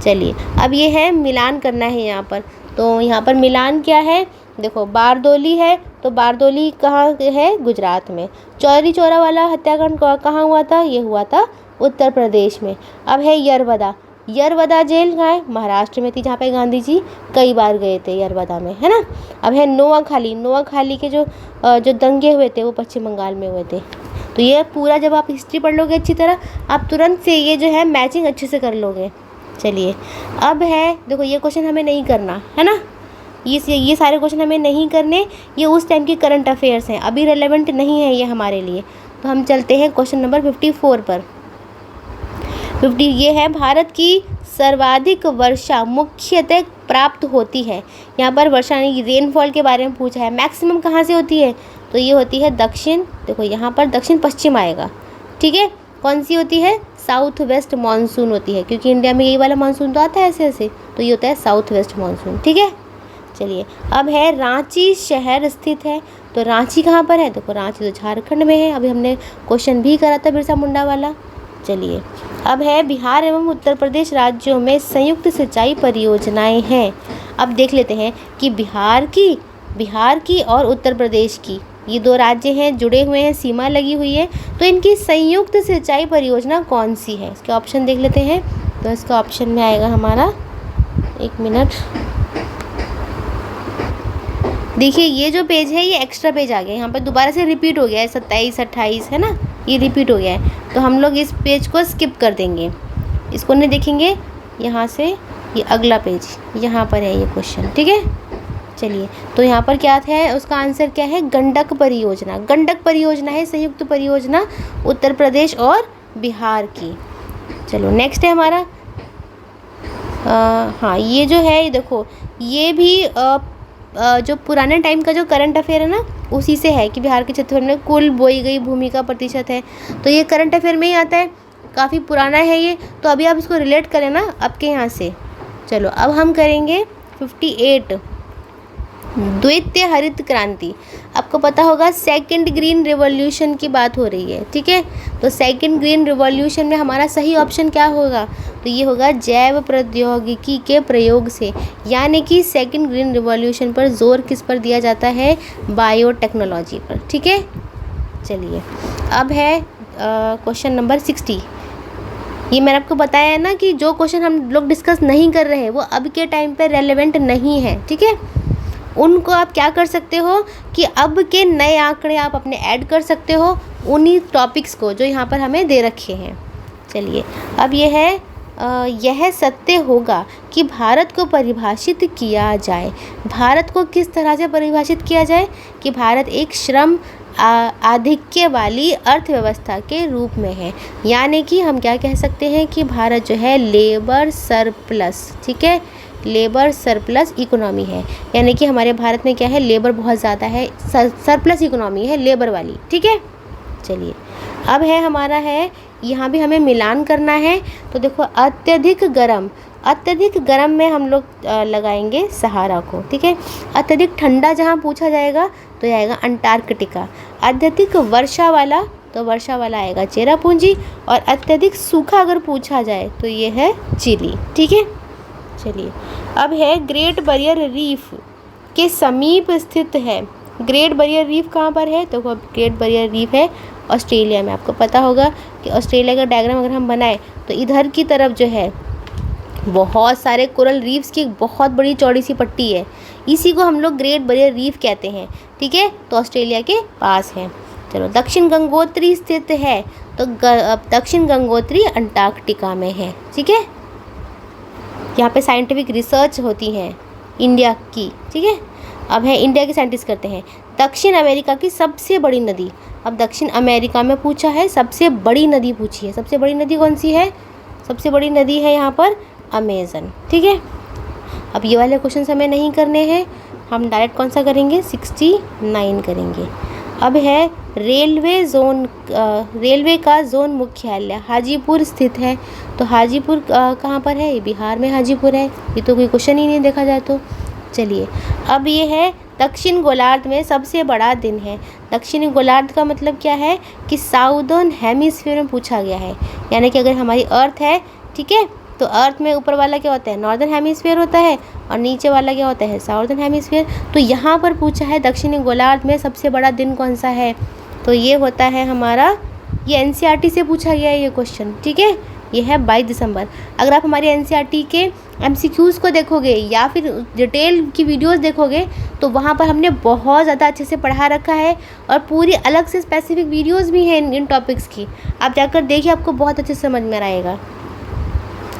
चलिए अब ये है मिलान करना है यहाँ पर। तो यहाँ पर मिलान क्या है? देखो बारदोली है, तो बारदोली कहाँ है? गुजरात में। चौरी चौरा वाला हत्याकांड कहाँ हुआ था? ये हुआ था उत्तर प्रदेश में। अब है यरवदा जेल कहाँ है? महाराष्ट्र में थी, जहाँ पे गांधी जी कई बार गए थे यरवदा में, है ना। अब है नोआखाली के जो दंगे हुए थे वो पश्चिम बंगाल में हुए थे। तो ये पूरा जब आप हिस्ट्री पढ़ लोगे अच्छी तरह, आप तुरंत से ये जो है मैचिंग अच्छे से कर लोगे। चलिए अब है, देखो ये क्वेश्चन हमें नहीं करना है ना, ये सारे क्वेश्चन हमें नहीं करने, ये उस टाइम की करंट अफेयर्स हैं, अभी रेलेवेंट नहीं है ये हमारे लिए। तो हम चलते हैं क्वेश्चन नंबर 54 पर। 50 ये है भारत की सर्वाधिक वर्षा मुख्यतः प्राप्त होती है। यहाँ पर वर्षा यानी रेनफॉल के बारे में पूछा है, मैक्सिमम कहाँ से होती है? तो ये होती है दक्षिण, देखो यहाँ पर दक्षिण पश्चिम आएगा, ठीक है। कौन सी होती है? साउथ वेस्ट मानसून होती है, क्योंकि इंडिया में यही वाला मानसून तो आता है ऐसे, तो ये होता है साउथ वेस्ट मानसून, ठीक है। चलिए अब है रांची शहर स्थित है, तो रांची कहाँ पर है? देखो रांची तो झारखंड में है, अभी हमने क्वेश्चन भी करा था बिरसा मुंडा वाला। चलिए अब है बिहार एवं उत्तर प्रदेश राज्यों में संयुक्त सिंचाई परियोजनाएं हैं। अब देख लेते हैं कि बिहार की और उत्तर प्रदेश की, ये 2 राज्य हैं, जुड़े हुए हैं, सीमा लगी हुई है, तो इनकी संयुक्त सिंचाई परियोजना कौन सी है? इसके ऑप्शन देख लेते हैं। तो इसका ऑप्शन में आएगा हमारा, एक मिनट, देखिए ये जो पेज है ये एक्स्ट्रा पेज आ गया, यहाँ पर दोबारा से रिपीट हो गया है, 27 28 है ना, ये रिपीट हो गया है, तो हम लोग इस पेज को स्किप कर देंगे, इसको नहीं देखेंगे। यहाँ से ये अगला पेज, यहाँ पर है ये क्वेश्चन, ठीक है। चलिए, तो यहाँ पर क्या है, उसका आंसर क्या है, गंडक परियोजना। गंडक परियोजना है संयुक्त परियोजना उत्तर प्रदेश और बिहार की। चलो नेक्स्ट है हमारा, हाँ ये जो है, ये देखो ये भी जो पुराने टाइम का जो करंट अफेयर है ना, उसी से है कि बिहार के क्षेत्रफल में कुल बोई गई भूमि का प्रतिशत है, तो ये करंट अफेयर में ही आता है, काफ़ी पुराना है ये, तो अभी आप इसको रिलेट करें ना आपके यहाँ से। चलो अब हम करेंगे 58, द्वितीय हरित क्रांति। आपको पता होगा सेकंड ग्रीन रिवॉल्यूशन की बात हो रही है, ठीक है। तो सेकंड ग्रीन रिवॉल्यूशन में हमारा सही ऑप्शन क्या होगा, तो ये होगा जैव प्रौद्योगिकी के प्रयोग से, यानी कि सेकंड ग्रीन रिवॉल्यूशन पर जोर किस पर दिया जाता है, बायोटेक्नोलॉजी पर, ठीक है। चलिए अब है क्वेश्चन नंबर 60। ये मैंने आपको बताया है ना कि जो क्वेश्चन हम लोग डिस्कस नहीं कर रहे हैं वो अब के टाइम पे रेलेवेंट नहीं है, ठीक है। उनको आप क्या कर सकते हो कि अब के नए आंकड़े आप अपने ऐड कर सकते हो उन्हीं टॉपिक्स को जो यहाँ पर हमें दे रखे हैं। चलिए अब ये है, यह सत्य होगा कि भारत को परिभाषित किया जाए। भारत को किस तरह से परिभाषित किया जाए कि भारत एक श्रम आधिक्य वाली अर्थव्यवस्था के रूप में है, यानी कि हम क्या कह सकते हैं कि भारत जो है लेबर सरप्लस, ठीक है, लेबर सरप्लस इकोनॉमी है, यानी कि हमारे भारत में क्या है, लेबर बहुत ज़्यादा है, सरप्लस इकोनॉमी है लेबर वाली, ठीक है। चलिए अब है हमारा है, यहाँ भी हमें मिलान करना है, तो देखो अत्यधिक गर्म, अत्यधिक गर्म में हम लोग लगाएंगे सहारा को, ठीक है। अत्यधिक ठंडा जहाँ पूछा जाएगा तो ये आएगा अंटार्कटिका। अत्यधिक वर्षा वाला, तो वर्षा वाला आएगा चेरापूंजी, और अत्यधिक सूखा अगर पूछा जाए तो ये है चिली, ठीक है। चलिए अब है ग्रेट बैरियर रीफ के समीप स्थित है। ग्रेट बैरियर रीफ कहाँ पर है, तो ग्रेट बैरियर रीफ है ऑस्ट्रेलिया में। आपको पता होगा कि ऑस्ट्रेलिया का डायग्राम अगर हम बनाए तो इधर की तरफ जो है बहुत सारे कोरल रीफ्स की बहुत बड़ी चौड़ी सी पट्टी है, इसी को हम लोग ग्रेट बैरियर रीफ कहते हैं, ठीक है। तो ऑस्ट्रेलिया के पास है। चलो दक्षिण गंगोत्री स्थित है, तो दक्षिण गंगोत्री अंटार्कटिका में है, ठीक है। यहाँ पे साइंटिफिक रिसर्च होती है इंडिया की, ठीक है। अब है इंडिया के साइंटिस्ट करते हैं दक्षिण अमेरिका की सबसे बड़ी नदी। अब दक्षिण अमेरिका में पूछा है, सबसे बड़ी नदी पूछी है, सबसे बड़ी नदी कौन सी है, सबसे बड़ी नदी है यहाँ पर अमेज़न, ठीक है। अब ये वाले क्वेश्चन हमें नहीं करने हैं, हम डायरेक्ट कौन सा करेंगे, 69 करेंगे। अब है रेलवे जोन, रेलवे का जोन मुख्यालय हाजीपुर स्थित है, तो हाजीपुर कहाँ पर है, ये बिहार में हाजीपुर है, ये तो कोई क्वेश्चन ही नहीं देखा जाए तो। चलिए अब ये है दक्षिण गोलार्ध में सबसे बड़ा दिन है। दक्षिणी गोलार्ध का मतलब क्या है कि साउदर्न हेमिस्फीयर में पूछा गया है, यानी कि अगर हमारी अर्थ है, ठीक है, तो अर्थ में ऊपर वाला क्या होता है, नॉर्दर्न हेमिस्फीयर होता है, और नीचे वाला क्या होता है, साउदर्न हेमिस्फीयर। तो यहाँ पर पूछा है दक्षिणी गोलार्ध में सबसे बड़ा दिन कौन सा है, तो ये होता है हमारा, ये एनसीईआरटी से पूछा गया है ये क्वेश्चन, ठीक है। ये है 22 दिसंबर। अगर आप हमारे एनसीईआरटी के एमसीक्यूज़ को देखोगे या फिर डिटेल की वीडियोस देखोगे तो वहाँ पर हमने बहुत ज़्यादा अच्छे से पढ़ा रखा है, और पूरी अलग से स्पेसिफिक वीडियोस भी हैं इन टॉपिक्स की, आप जाकर देखिए, आपको बहुत अच्छे से समझ में आएगा।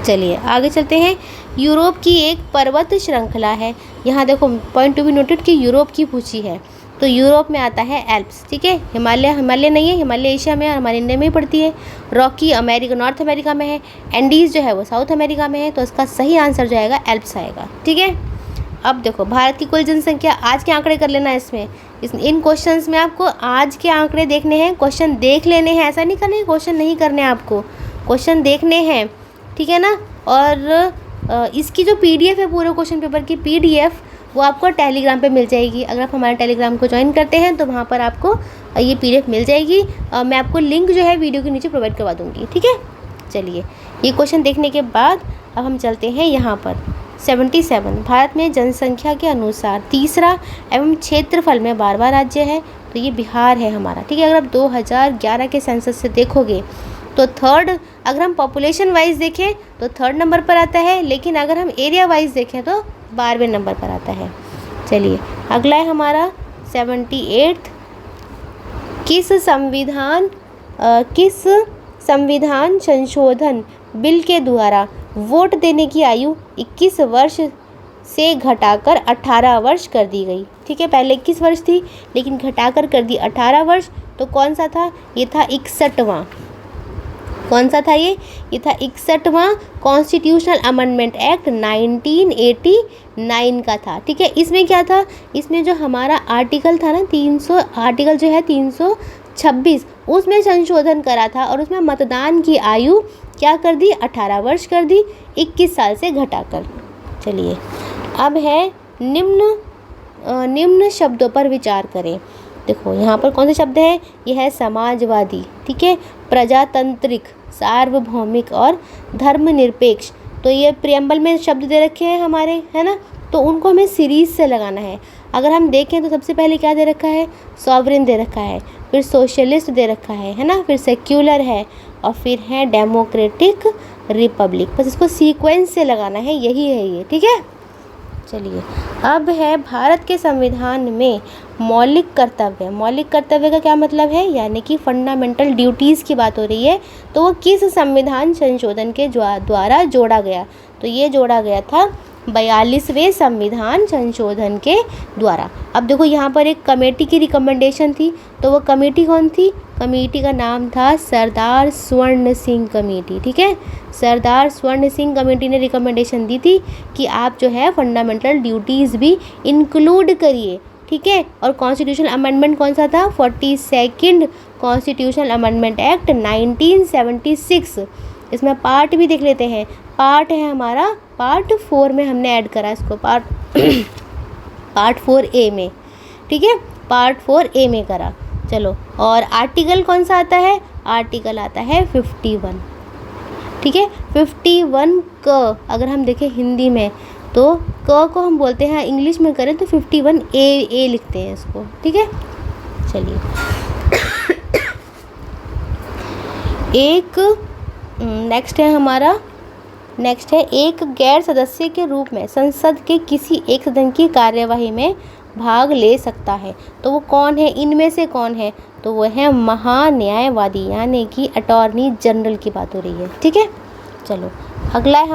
चलिए आगे चलते हैं। यूरोप की एक पर्वत श्रृंखला है, यहाँ देखो पॉइंट टू बी नोटेड कि यूरोप की पूछी है, तो यूरोप में आता है एल्प्स, ठीक है। हिमालय, हिमालय नहीं है, हिमालय एशिया में और हमारे इंडिया में ही पड़ती है। रॉकी अमेरिका, नॉर्थ अमेरिका में है। एंडीज़ जो है वो साउथ अमेरिका में है, तो इसका सही आंसर जो आएगा एल्प्स आएगा, ठीक है। अब देखो भारत की कुल जनसंख्या, आज के आंकड़े कर लेना इसमें, इन क्वेश्चंस में आपको आज के आंकड़े देखने हैं, क्वेश्चन देख लेने हैं, ऐसा नहीं करना है क्वेश्चन नहीं करने हैं, आपको क्वेश्चन देखने हैं, ठीक है ना। और इसकी जो पीडीएफ है पूरे क्वेश्चन पेपर की पीडीएफ, वो आपको टेलीग्राम पे मिल जाएगी। अगर आप हमारे टेलीग्राम को ज्वाइन करते हैं तो वहाँ पर आपको ये पीडीएफ मिल जाएगी। मैं आपको लिंक जो है वीडियो के नीचे प्रोवाइड करवा दूँगी, ठीक है। चलिए ये क्वेश्चन देखने के बाद अब हम चलते हैं यहाँ पर 77। भारत में जनसंख्या के अनुसार तीसरा एवं क्षेत्रफल में 12वां राज्य है, तो ये बिहार है हमारा, ठीक है। अगर आप 2011 के सेंसस से देखोगे तो थर्ड, अगर हम पॉपुलेशन वाइज देखें तो थर्ड नंबर पर आता है, लेकिन अगर हम एरिया वाइज देखें तो 12वें नंबर पर आता है। चलिए अगला है हमारा 78th, किस संविधान संशोधन बिल के द्वारा वोट देने की आयु 21 वर्ष से घटाकर 18 वर्ष कर दी गई। ठीक है, पहले 21 वर्ष थी लेकिन घटाकर कर दी 18 वर्ष। तो कौन सा था? ये था 61वां। कौन सा था ये था 61वां कॉन्स्टिट्यूशनल अमेंडमेंट एक्ट 1989 का था। ठीक है, इसमें क्या था? इसमें जो हमारा आर्टिकल था ना 326, उसमें संशोधन करा था और उसमें मतदान की आयु क्या कर दी? 18 वर्ष कर दी, 21 साल से घटाकर। चलिए, अब है निम्न शब्दों पर विचार करें। देखो यहाँ पर कौन से शब्द हैं? यह है समाजवादी, ठीक है, प्रजातांत्रिक, सार्वभौमिक और धर्मनिरपेक्ष। तो ये प्रियम्बल में शब्द दे रखे हैं हमारे, है ना, तो उनको हमें सीरीज से लगाना है। अगर हम देखें तो सबसे पहले क्या दे रखा है? सॉवरेन दे रखा है, फिर सोशलिस्ट दे रखा है ना, फिर सेक्युलर है और फिर है डेमोक्रेटिक रिपब्लिक। बस इसको सीक्वेंस से लगाना है, यही है ये। ठीक है, चलिए अब है भारत के संविधान में मौलिक कर्तव्य। मौलिक कर्तव्य का क्या मतलब है? यानी कि फंडामेंटल ड्यूटीज़ की बात हो रही है। तो वो किस संविधान संशोधन के द्वारा जोड़ा गया? तो ये जोड़ा गया था 42वें संविधान संशोधन के द्वारा। अब देखो यहाँ पर एक कमेटी की रिकमेंडेशन थी, तो वो कमेटी कौन थी? कमेटी का नाम था सरदार स्वर्ण सिंह कमेटी। ठीक है, सरदार स्वर्ण सिंह कमेटी ने रिकमेंडेशन दी थी कि आप जो है फंडामेंटल ड्यूटीज़ भी इंक्लूड करिए। ठीक है, और कॉन्स्टिट्यूशनल अमेंडमेंट कौन सा था? 42nd constitutional amendment act 1976। इसमें पार्ट भी देख लेते हैं। पार्ट है हमारा पार्ट 4 में हमने ऐड करा इसको, पार्ट 4A में। ठीक है, पार्ट 4A में करा। चलो, और आर्टिकल कौन सा आता है? आर्टिकल आता है 51। ठीक है, 51 क अगर हम देखें हिंदी में तो क को हम बोलते हैं, इंग्लिश में करें तो 51A लिखते हैं इसको। ठीक है, चलिए नेक्स्ट है एक गैर सदस्य के रूप में संसद के किसी एक सदन की कार्यवाही में भाग ले सकता है। तो वो कौन है? इनमें से कौन है? तो वो है महान्यायवादी, यानी कि अटॉर्नी जनरल की बात हो रही है। ठीक है, चलो अगला है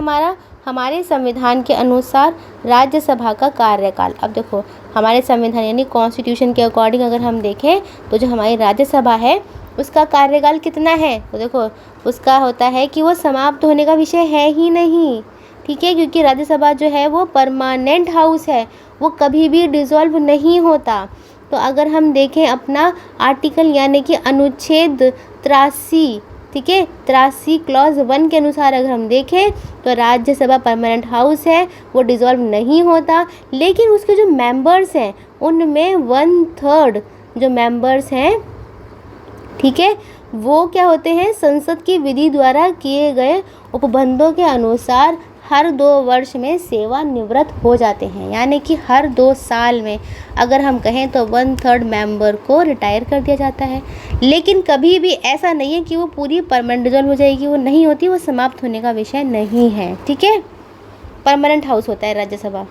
हमारे संविधान के अनुसार राज्यसभा का कार्यकाल। अब देखो हमारे संविधान यानी कॉन्स्टिट्यूशन के अकॉर्डिंग अगर हम देखें तो जो हमारी राज्यसभा है उसका कार्यकाल कितना है? तो देखो उसका होता है कि वो समाप्त होने का विषय है ही नहीं। ठीक है, क्योंकि राज्यसभा जो है वो परमानेंट हाउस है, वो कभी भी डिसॉल्व नहीं होता। तो अगर हम देखें अपना आर्टिकल यानी कि अनुच्छेद 83, ठीक है, 83 क्लॉज 1 के अनुसार अगर हम देखें तो राज्यसभा परमानेंट हाउस है, वो डिसॉल्व नहीं होता। लेकिन उसके जो मेंबर्स हैं उनमें 1/3 जो मेंबर्स हैं, ठीक है, वो क्या होते हैं? संसद की विधि द्वारा किए गए उपबंधों के अनुसार हर 2 वर्ष में सेवानिवृत्त हो जाते हैं। यानी कि हर 2 साल में अगर हम कहें तो 1/3 मेंबर को रिटायर कर दिया जाता है। लेकिन कभी भी ऐसा नहीं है कि वो पूरी परमानेंट डिसॉल्व हो जाएगी, वो नहीं होती, वो समाप्त होने का विषय नहीं है। ठीक है, परमानेंट हाउस होता है राज्यसभा।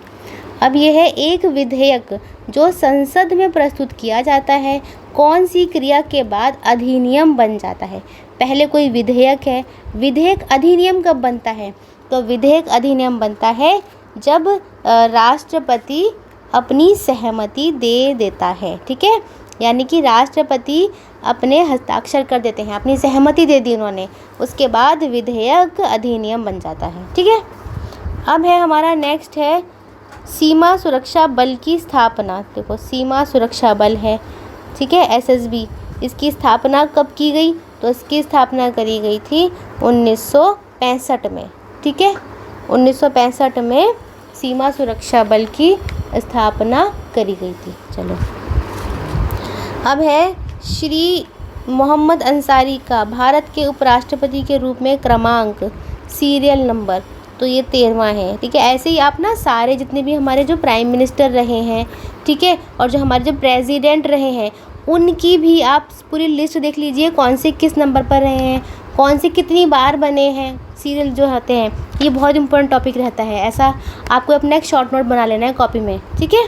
अब ये है एक विधेयक जो संसद में प्रस्तुत किया जाता है, कौन सी क्रिया के बाद अधिनियम बन जाता है? पहले कोई विधेयक है, विधेयक अधिनियम कब बनता है? तो विधेयक अधिनियम बनता है जब राष्ट्रपति अपनी सहमति दे देता है। ठीक है, यानी कि राष्ट्रपति अपने हस्ताक्षर कर देते हैं, अपनी सहमति दे दी उन्होंने, उसके बाद विधेयक अधिनियम बन जाता है। ठीक है, अब है हमारा नेक्स्ट है सीमा सुरक्षा बल की स्थापना। देखो सीमा सुरक्षा बल है, ठीक है, SSB, इसकी स्थापना कब की गई? तो इसकी स्थापना करी गई थी 1965 में। ठीक है, 1965 में सीमा सुरक्षा बल की स्थापना करी गई थी। चलो, अब है श्री मोहम्मद अंसारी का भारत के उपराष्ट्रपति के रूप में क्रमांक, सीरियल नंबर, तो ये 13वां है। ठीक है, ऐसे ही आप ना सारे जितने भी हमारे जो प्राइम मिनिस्टर रहे हैं, ठीक है, और जो हमारे जो प्रेसिडेंट रहे हैं उनकी भी आप पूरी लिस्ट देख लीजिए, कौन से किस नंबर पर रहे हैं, कौन से कितनी बार बने हैं, सीरियल जो होते हैं। ये बहुत इंपॉर्टेंट टॉपिक रहता है, ऐसा आपको अपना एक शॉर्ट नोट बना लेना है कॉपी में। ठीक है,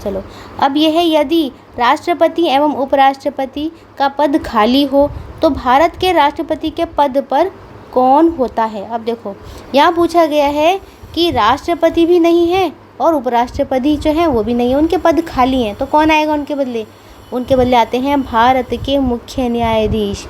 चलो, अब यह है यदि राष्ट्रपति एवं उपराष्ट्रपति का पद खाली हो तो भारत के राष्ट्रपति के पद पर कौन होता है। अब देखो यहाँ पूछा गया है कि राष्ट्रपति भी नहीं है और उपराष्ट्रपति जो है वो भी नहीं है, उनके पद खाली हैं, तो कौन आएगा उनके बदले? उनके बदले आते हैं भारत के मुख्य न्यायाधीश।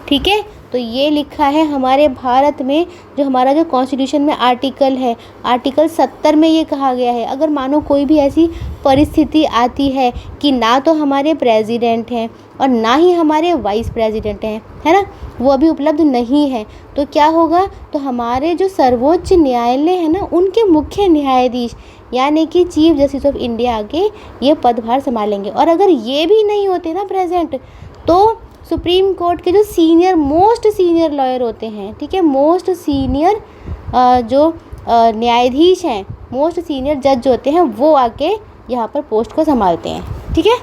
ठीक है, तो ये लिखा है हमारे भारत में, जो हमारा जो कॉन्स्टिट्यूशन में आर्टिकल है, आर्टिकल 70 में ये कहा गया है, अगर मानो कोई भी ऐसी परिस्थिति आती है कि ना तो हमारे प्रेसिडेंट हैं और ना ही हमारे वाइस प्रेसिडेंट हैं, है ना, वो अभी उपलब्ध नहीं है, तो क्या होगा? तो हमारे जो सर्वोच्च न्यायालय है ना, उनके मुख्य न्यायाधीश यानी कि चीफ जस्टिस ऑफ इंडिया आके ये पदभार संभालेंगे। और अगर ये भी नहीं होते ना प्रेजेंट, तो सुप्रीम कोर्ट के जो मोस्ट सीनियर लॉयर होते हैं, ठीक है, मोस्ट सीनियर जो न्यायाधीश हैं, मोस्ट सीनियर जज होते हैं, वो आके यहाँ पर पोस्ट को संभालते हैं। ठीक है,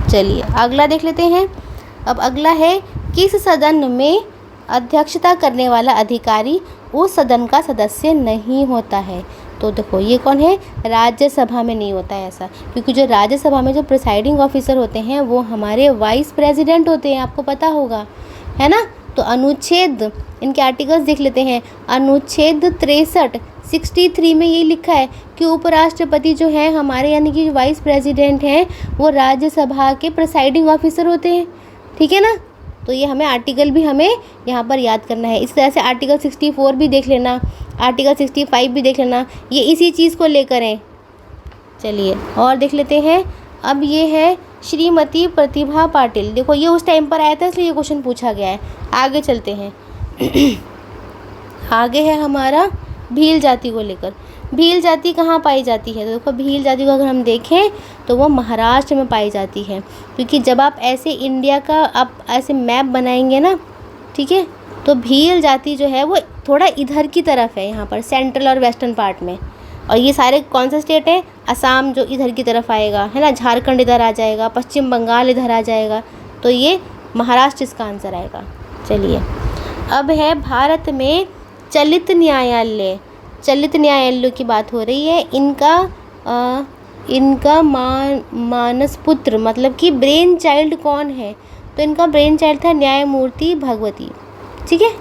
चलिए अगला देख लेते हैं। अब अगला है, किस सदन में अध्यक्षता करने वाला अधिकारी उस सदन का सदस्य नहीं होता है। तो देखो ये कौन है? राज्यसभा में नहीं होता है ऐसा, क्योंकि जो राज्यसभा में जो प्रिसाइडिंग ऑफिसर होते हैं वो हमारे वाइस प्रेसिडेंट होते हैं, आपको पता होगा, है ना। तो अनुच्छेद, इनके आर्टिकल्स देख लेते हैं। अनुच्छेद 63 में ये लिखा है कि उपराष्ट्रपति जो है हमारे यानी कि वाइस प्रेसिडेंट हैं, वो राज्यसभा के प्रिसाइडिंग ऑफिसर होते हैं। ठीक है ना, तो ये हमें आर्टिकल भी हमें यहाँ पर याद करना है। इस तरह से आर्टिकल 64 भी देख लेना, आर्टिकल 65 भी देख लेना, ये इसी चीज़ को लेकर हैं। चलिए और देख लेते हैं। अब ये है श्रीमती प्रतिभा पाटिल, देखो ये उस टाइम पर आया था इसलिए ये क्वेश्चन पूछा गया है। आगे चलते हैं। आगे है हमारा भील जाति को लेकर। भील जाति कहाँ पाई जाती है? तो देखो भील जाति को अगर हम देखें तो वो महाराष्ट्र में पाई जाती है, क्योंकि जब आप ऐसे इंडिया का आप ऐसे मैप बनाएंगे ना, ठीक है, तो भील जाति जो है वो थोड़ा इधर की तरफ है, यहाँ पर सेंट्रल और वेस्टर्न पार्ट में। और ये सारे कौन सा स्टेट है? असम जो इधर की तरफ आएगा, है ना, झारखंड इधर आ जाएगा, पश्चिम बंगाल इधर आ जाएगा, तो ये महाराष्ट्र इसका आंसर आएगा। चलिए अब है भारत में चलित न्यायालय। चलित न्यायालयों की बात हो रही है। इनका मानस पुत्र मतलब कि ब्रेन चाइल्ड कौन है? तो इनका ब्रेन चाइल्ड था न्यायमूर्ति भगवती। ठीक है,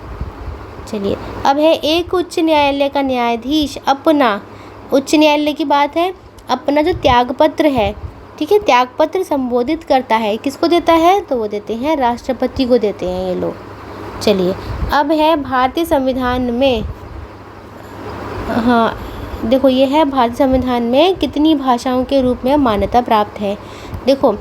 चलिए अब है एक उच्च न्यायालय का न्यायाधीश अपना, उच्च न्यायालय की बात है, अपना जो त्यागपत्र है, ठीक है, त्यागपत्र संबोधित करता है, किसको देता है? तो वो देते हैं राष्ट्रपति को देते हैं ये लोग। चलिए अब है भारतीय संविधान में, हाँ देखो ये है भारतीय संविधान में कितनी भाषाओं के रूप में मान्यता प्राप्त है। देखो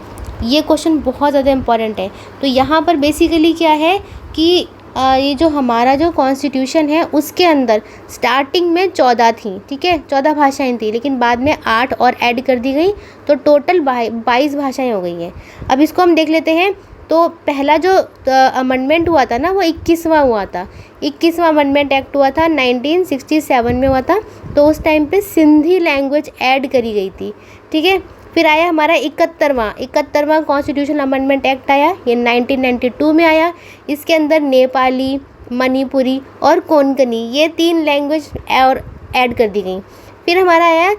ये क्वेश्चन बहुत ज़्यादा इम्पॉर्टेंट है। तो यहाँ पर बेसिकली क्या है कि ये जो हमारा जो कॉन्स्टिट्यूशन है उसके अंदर स्टार्टिंग में 14 थी, ठीक है, 14 भाषाएं थी, लेकिन बाद में 8 और ऐड कर दी गई, तो टोटल 22 भाषाएं हो गई हैं। अब इसको हम देख लेते हैं। तो पहला जो अमेंडमेंट हुआ था ना वो 21वां हुआ था, 21वां अमेंडमेंट एक्ट हुआ था 1967 में हुआ था। तो उस टाइम पे सिंधी लैंग्वेज ऐड करी गई थी, ठीक है। फिर आया हमारा 71वां कॉन्स्टिट्यूशन अमेंडमेंट एक्ट आया, ये 1992 में आया। इसके अंदर नेपाली, मणिपुरी और कोंकणी ये 3 लैंग्वेज और ऐड कर दी गई। फिर हमारा आया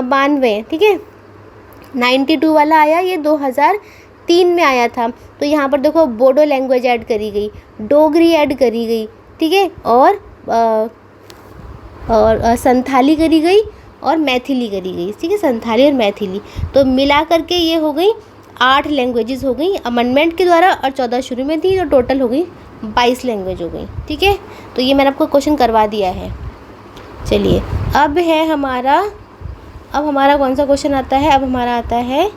92, ठीक है, 92 वाला आया, ये 2003 में आया था। तो यहाँ पर देखो बोडो लैंग्वेज ऐड करी गई, डोगरी ऐड करी गई, ठीक है, और संथाली करी गई और मैथिली करी गई, ठीक है, संथाली और मैथिली। तो मिला करके ये हो गई 8 लैंग्वेजेस हो गई अमेंडमेंट के द्वारा, और 14 शुरू में थी, तो टोटल हो गई 22 लैंग्वेज हो गई, ठीक है। तो ये मैंने आपको क्वेश्चन करवा दिया है। चलिए अब है हमारा, अब हमारा कौन सा क्वेश्चन आता है? अब हमारा आता है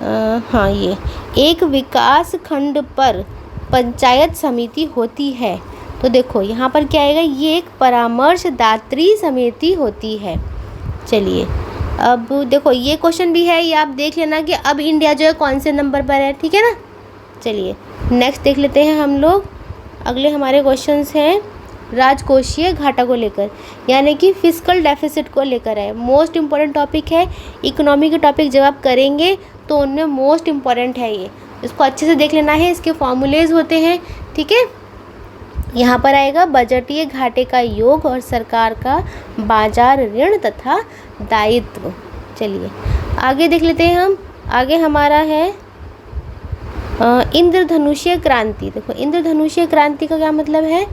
हाँ ये, एक विकास खंड पर पंचायत समिति होती है। तो देखो यहाँ पर क्या आएगा? ये एक परामर्शदात्री समिति होती है। चलिए अब देखो ये क्वेश्चन भी है, ये आप देख लेना कि अब इंडिया जो है कौन से नंबर पर है, ठीक है ना। चलिए नेक्स्ट देख लेते हैं हम लोग। अगले हमारे क्वेश्चंस हैं राजकोषीय घाटा को लेकर, यानी कि फिस्कल डेफिसिट को लेकर है। मोस्ट इम्पॉर्टेंट टॉपिक है, इकोनॉमी के टॉपिक जब आप करेंगे तो उनमें मोस्ट इम्पॉर्टेंट है ये, इसको अच्छे से देख लेना है। इसके फॉर्मूलेज होते हैं, ठीक है। यहाँ पर आएगा बजटीय घाटे का योग और सरकार का बाजार ऋण तथा दायित्व। चलिए आगे देख लेते हैं हम। आगे हमारा है इंद्रधनुषीय क्रांति। देखो इंद्रधनुषीय क्रांति का क्या मतलब है,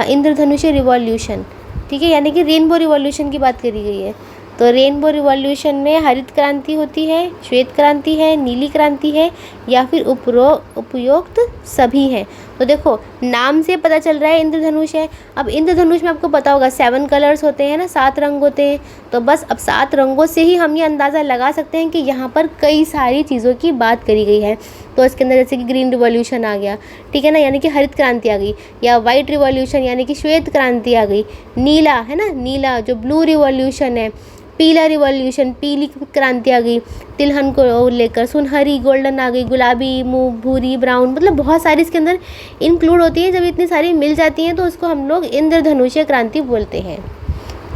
इंद्रधनुषीय रिवॉल्यूशन, ठीक है, यानी कि रेनबो रिवॉल्यूशन की बात करी गई है। तो रेनबो रिवॉल्यूशन में हरित क्रांति होती है, श्वेत क्रांति है, नीली क्रांति है, या फिर उपयुक्त सभी हैं। तो देखो नाम से पता चल रहा है इंद्रधनुष है। अब इंद्रधनुष में आपको पता होगा 7 कलर्स होते हैं ना, 7 रंग होते हैं। तो बस अब 7 रंगों से ही हम ये अंदाज़ा लगा सकते हैं कि यहाँ पर कई सारी चीज़ों की बात करी गई है। तो इसके अंदर जैसे कि ग्रीन रिवॉल्यूशन आ गया, ठीक है ना, यानी कि हरित क्रांति आ गई, या वाइट रिवॉल्यूशन यानी कि श्वेत क्रांति आ गई, नीला है ना, नीला जो ब्लू रिवॉल्यूशन है, पीला रिवॉल्यूशन पीली क्रांति आ गई, तिलहन को लेकर सुनहरी गोल्डन आ गई, गुलाबी मूव भूरी ब्राउन, मतलब बहुत सारी इसके अंदर इंक्लूड होती हैं। जब इतनी सारी मिल जाती हैं तो उसको हम लोग इंद्रधनुषीय क्रांति बोलते हैं।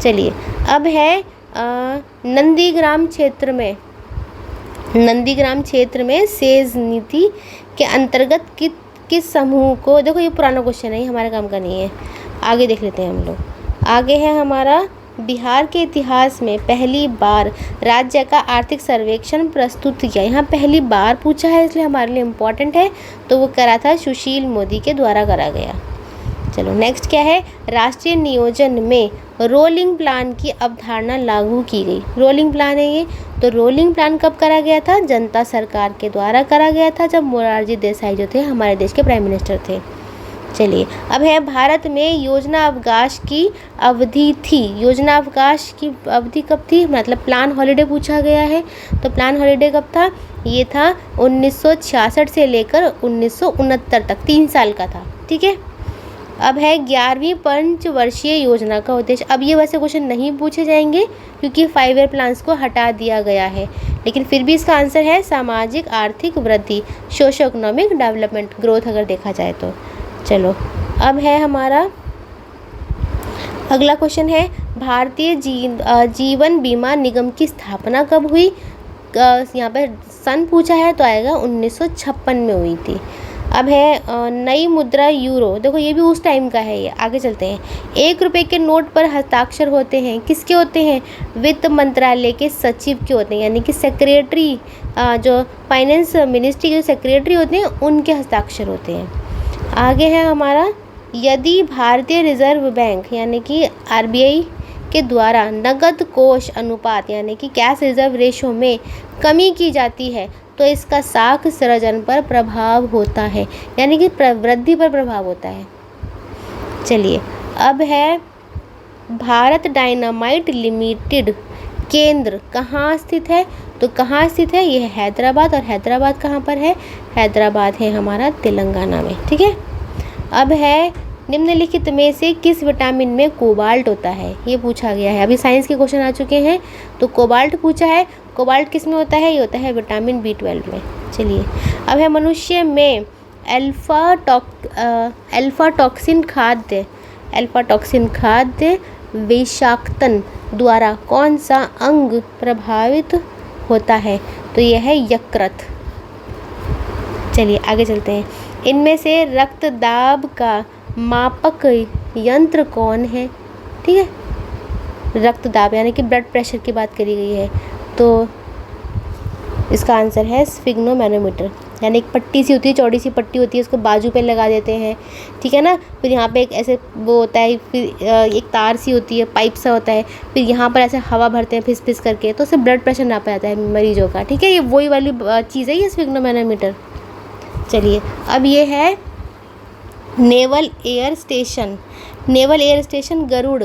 चलिए अब है नंदीग्राम क्षेत्र में, नंदीग्राम क्षेत्र में सेज नीति के अंतर्गत किस समूह को, देखो ये पुराना क्वेश्चन है, ये हमारे काम का नहीं है, आगे देख लेते हैं हम लोग। आगे है हमारा बिहार के इतिहास में पहली बार राज्य का आर्थिक सर्वेक्षण प्रस्तुत किया। यहाँ पहली बार पूछा है इसलिए हमारे लिए इम्पोर्टेंट है। तो वो करा था सुशील मोदी के द्वारा करा गया। चलो नेक्स्ट क्या है, राष्ट्रीय नियोजन में रोलिंग प्लान की अवधारणा लागू की गई। रोलिंग प्लान है ये, तो रोलिंग प्लान कब करा गया था, जनता सरकार के द्वारा करा गया था, जब मोरारजी देसाई जो थे हमारे देश के प्राइम मिनिस्टर थे। चलिए अब है भारत में योजना अवकाश की अवधि थी। योजना अवकाश की अवधि कब थी, मतलब प्लान हॉलिडे पूछा गया है। तो प्लान हॉलिडे कब था, ये था 1966 से लेकर 1969 तक, 3 साल का था, ठीक है। अब है 11वीं पंचवर्षीय योजना का उद्देश्य। अब ये वैसे क्वेश्चन नहीं पूछे जाएंगे क्योंकि 5 ईयर प्लान्स को हटा दिया गया है, लेकिन फिर भी इसका आंसर है सामाजिक आर्थिक वृद्धि, सोशो इकोनॉमिक डेवलपमेंट, ग्रोथ अगर देखा जाए तो। चलो अब है हमारा अगला क्वेश्चन है भारतीय जीवन बीमा निगम की स्थापना कब हुई। यहाँ पर सन पूछा है तो आएगा 1956 में हुई थी। अब है नई मुद्रा यूरो। देखो ये भी उस टाइम का है, ये आगे चलते हैं। 1 रुपये के नोट पर हस्ताक्षर होते हैं, किसके होते हैं, वित्त मंत्रालय के सचिव के होते हैं, यानी कि सेक्रेटरी, जो फाइनेंस मिनिस्ट्री के सेक्रेटरी होते हैं उनके हस्ताक्षर होते हैं। आगे है हमारा, यदि भारतीय रिजर्व बैंक यानी कि आरबीआई के द्वारा नगद कोष अनुपात यानी कि कैश रिजर्व रेशो में कमी की जाती है तो इसका साख सृजन पर प्रभाव होता है, यानी कि वृद्धि पर प्रभाव होता है। चलिए अब है भारत डायनामाइट लिमिटेड केंद्र कहाँ स्थित है, तो कहाँ स्थित है, ये है हैदराबाद। और हैदराबाद कहाँ पर है, हैदराबाद है हमारा तेलंगाना में, ठीक है। अब है निम्नलिखित में से किस विटामिन में कोबाल्ट होता है, ये पूछा गया है। अभी साइंस के क्वेश्चन आ चुके हैं तो कोबाल्ट पूछा है। कोबाल्ट किस में होता है, ये होता है विटामिन B12 में। चलिए अब है मनुष्य में अल्फा टॉक्सिन खाद्य विषाक्तन द्वारा कौन सा अंग प्रभावित होता है, तो यह है यकृत। चलिए आगे चलते हैं। इनमें से रक्तदाब का मापक यंत्र कौन है, ठीक है। रक्तदाब यानी कि ब्लड प्रेशर की बात करी गई है, तो इसका आंसर है स्फिग्नोमैनोमीटर, यानी एक पट्टी सी होती है, चौड़ी सी पट्टी होती है, उसको बाजू पे लगा देते हैं, ठीक है ना। फिर यहाँ पे एक ऐसे वो होता है, फिर एक तार सी होती है, पाइप सा होता है, फिर यहाँ पर ऐसे हवा भरते हैं फिस फिस करके, तो उससे ब्लड प्रेशर नापा जाता है मरीजों का, ठीक है। ये वही वाली चीज़ है ये स्फिग्नोमैनोमीटर। चलिए अब ये है naval air station. Naval air station Garuda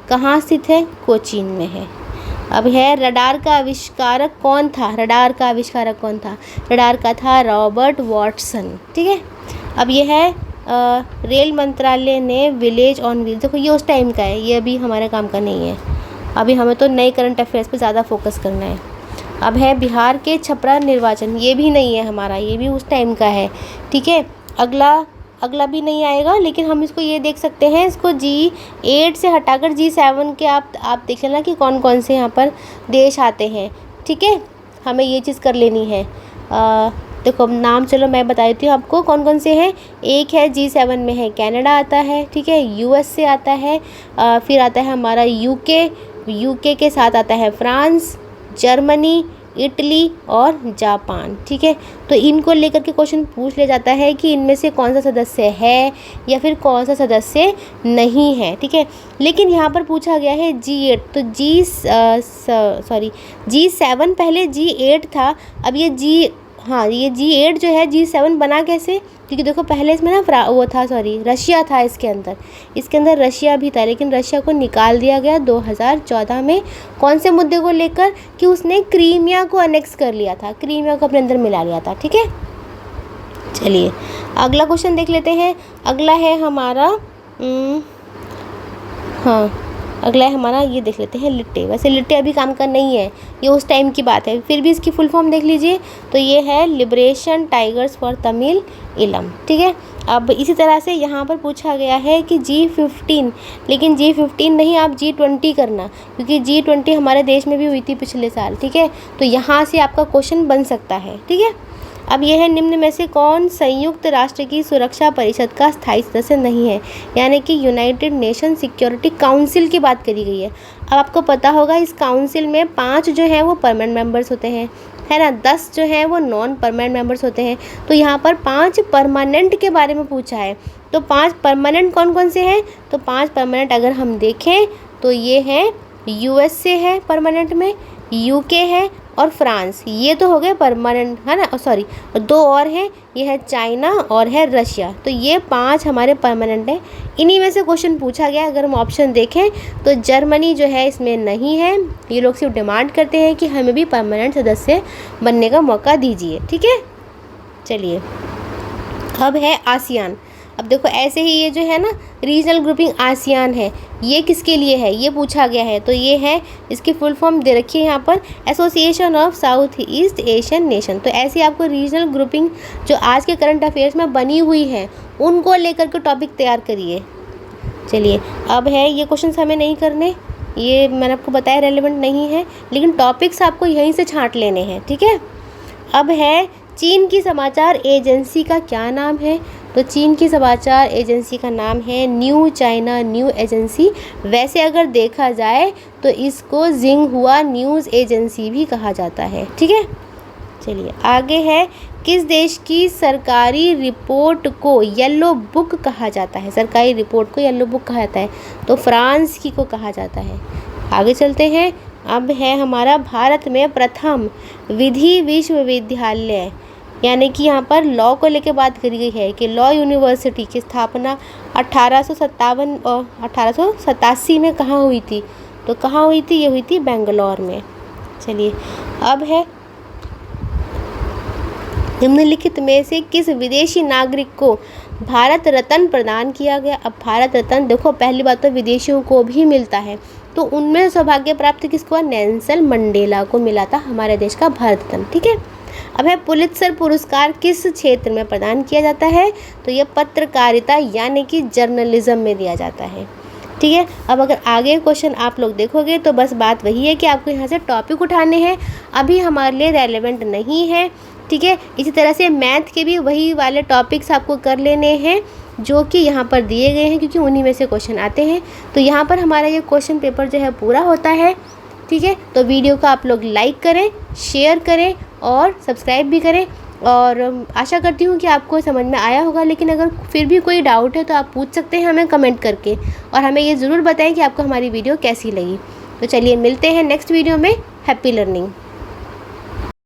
कहाँ स्थित है, कोचीन में है। अब है रडार का आविष्कारक कौन था, रडार का आविष्कारक कौन था, रडार का था रॉबर्ट वॉटसन, ठीक है। अब ये है रेल मंत्रालय ने विलेज ऑन व्हील्स, देखो ये उस टाइम का है, ये अभी हमारे काम का नहीं है, अभी हमें तो नए करंट अफेयर्स पे ज़्यादा फोकस करना है। अब है बिहार के छपरा निर्वाचन, ये भी नहीं है हमारा, ये भी उस टाइम का है, ठीक है। अगला भी नहीं आएगा, लेकिन हम इसको ये देख सकते हैं, इसको G8 से हटाकर G7 के आप देख लेना कि कौन कौन से यहाँ पर देश आते हैं, ठीक है। हमें ये चीज़ कर लेनी है। देखो नाम चलो मैं बता देती हूँ आपको कौन कौन से हैं। एक है G7 में है कनाडा आता है, ठीक है, US से आता है, फिर आता है हमारा UK के साथ आता है फ्रांस, जर्मनी, इटली और जापान। ठीक है, तो इनको लेकर के क्वेश्चन पूछ लिया जाता है कि इनमें से कौन सा सदस्य है या फिर कौन सा सदस्य नहीं है। ठीक है, लेकिन यहाँ पर पूछा गया है G8, तो G7 पहले G8 था, अब ये ये G8 जो है G7 बना कैसे, क्योंकि देखो पहले इसमें ना रशिया था, इसके अंदर रशिया भी था, लेकिन रशिया को निकाल दिया गया 2014 में। कौन से मुद्दे को लेकर, कि उसने क्रीमिया को अनेक्स कर लिया था, क्रीमिया को अपने अंदर मिला लिया था। ठीक है, चलिए अगला क्वेश्चन देख लेते हैं। अगला है हमारा अगला है हमारा, ये देख लेते हैं लिट्टे। वैसे लिट्टे अभी काम का नहीं है, ये उस टाइम की बात है, फिर भी इसकी फुल फॉर्म देख लीजिए। तो ये है लिबरेशन टाइगर्स फॉर तमिल इलम। ठीक है, अब इसी तरह से यहाँ पर पूछा गया है कि G15, लेकिन G15 नहीं, आप G20 करना, क्योंकि G20 हमारे देश में भी हुई थी पिछले साल। ठीक है, तो यहाँ से आपका क्वेश्चन बन सकता है। ठीक है, अब यह है निम्न में से कौन संयुक्त राष्ट्र की सुरक्षा परिषद का स्थायी सदस्य नहीं है, यानी कि यूनाइटेड नेशन सिक्योरिटी काउंसिल की बात करी गई है। अब आपको पता होगा इस काउंसिल में 5 जो हैं वो परमानेंट मेंबर्स होते हैं, है ना, 10 जो हैं वो नॉन परमानेंट मेंबर्स होते हैं। तो यहाँ पर 5 परमानेंट के बारे में पूछा है, तो 5 परमानेंट कौन कौन से हैं, तो 5 परमानेंट अगर हम देखें तो ये हैं USA है परमानेंट में, UK है और फ्रांस, ये तो हो गए परमानेंट, है ना, सॉरी 2 और हैं, ये है चाइना और है रशिया। तो ये 5 हमारे परमानेंट हैं। इन्हीं में से क्वेश्चन पूछा गया। अगर हम ऑप्शन देखें तो जर्मनी जो है इसमें नहीं है, ये लोग सिर्फ डिमांड करते हैं कि हमें भी परमानेंट सदस्य बनने का मौका दीजिए। ठीक है, चलिए अब है आसियान। अब देखो ऐसे ही ये जो है ना रीजनल ग्रुपिंग आसियान है, ये किसके लिए है, ये पूछा गया है। तो ये है, इसकी फुल फॉर्म दे रखी है यहाँ पर, association of south east Asian nation. तो ऐसे आपको रीजनल ग्रुपिंग जो आज के करंट अफेयर्स में बनी हुई है उनको लेकर के टॉपिक तैयार करिए। चलिए अब है, ये क्वेश्चन हमें नहीं करने, ये मैंने आपको बताया रेलेवेंट नहीं है, लेकिन टॉपिक्स आपको यहीं से छांट लेने हैं। ठीक है, अब है चीन की समाचार एजेंसी का क्या नाम है, तो चीन की समाचार एजेंसी का नाम है न्यू चाइना न्यू एजेंसी। वैसे अगर देखा जाए तो इसको जिंगहुआ न्यूज़ एजेंसी भी कहा जाता है। ठीक है, चलिए आगे है, किस देश की सरकारी रिपोर्ट को येलो बुक कहा जाता है, सरकारी रिपोर्ट को येलो बुक कहा जाता है, तो फ्रांस की को कहा जाता है। आगे चलते हैं, अब है हमारा भारत में प्रथम विधि विश्वविद्यालय, यानी कि यहाँ पर लॉ को लेकर बात करी गई है कि लॉ यूनिवर्सिटी की स्थापना 1857 और 1887 में कहाँ हुई थी, तो कहाँ हुई थी, ये हुई थी बेंगलोर में। चलिए अब है, निम्नलिखित में से किस विदेशी नागरिक को भारत रत्न प्रदान किया गया। अब भारत रत्न देखो पहली बात तो विदेशियों को भी मिलता है, तो उनमें सौभाग्य प्राप्त किसको, नेल्सन मंडेला को मिला था हमारे देश का भारत रत्न। ठीक है, अब है पुलित्जर पुरस्कार किस क्षेत्र में प्रदान किया जाता है, तो ये पत्रकारिता यानी कि जर्नलिज्म में दिया जाता है। ठीक है, अब अगर आगे क्वेश्चन आप लोग देखोगे तो बस बात वही है कि आपको यहाँ से टॉपिक उठाने हैं, अभी हमारे लिए रेलेवेंट नहीं है। ठीक है, इसी तरह से मैथ के भी वही वाले टॉपिक्स आपको कर लेने हैं जो कि यहाँ पर दिए गए हैं, क्योंकि उन्हीं में से क्वेश्चन आते हैं। तो यहाँ पर हमारा ये क्वेश्चन पेपर जो है पूरा होता है। ठीक है, तो वीडियो को आप लोग लाइक करें, शेयर करें और सब्सक्राइब भी करें, और आशा करती हूँ कि आपको समझ में आया होगा। लेकिन अगर फिर भी कोई डाउट है तो आप पूछ सकते हैं हमें कमेंट करके, और हमें ये ज़रूर बताएं कि आपको हमारी वीडियो कैसी लगी। तो चलिए मिलते हैं नेक्स्ट वीडियो में। Happy learning.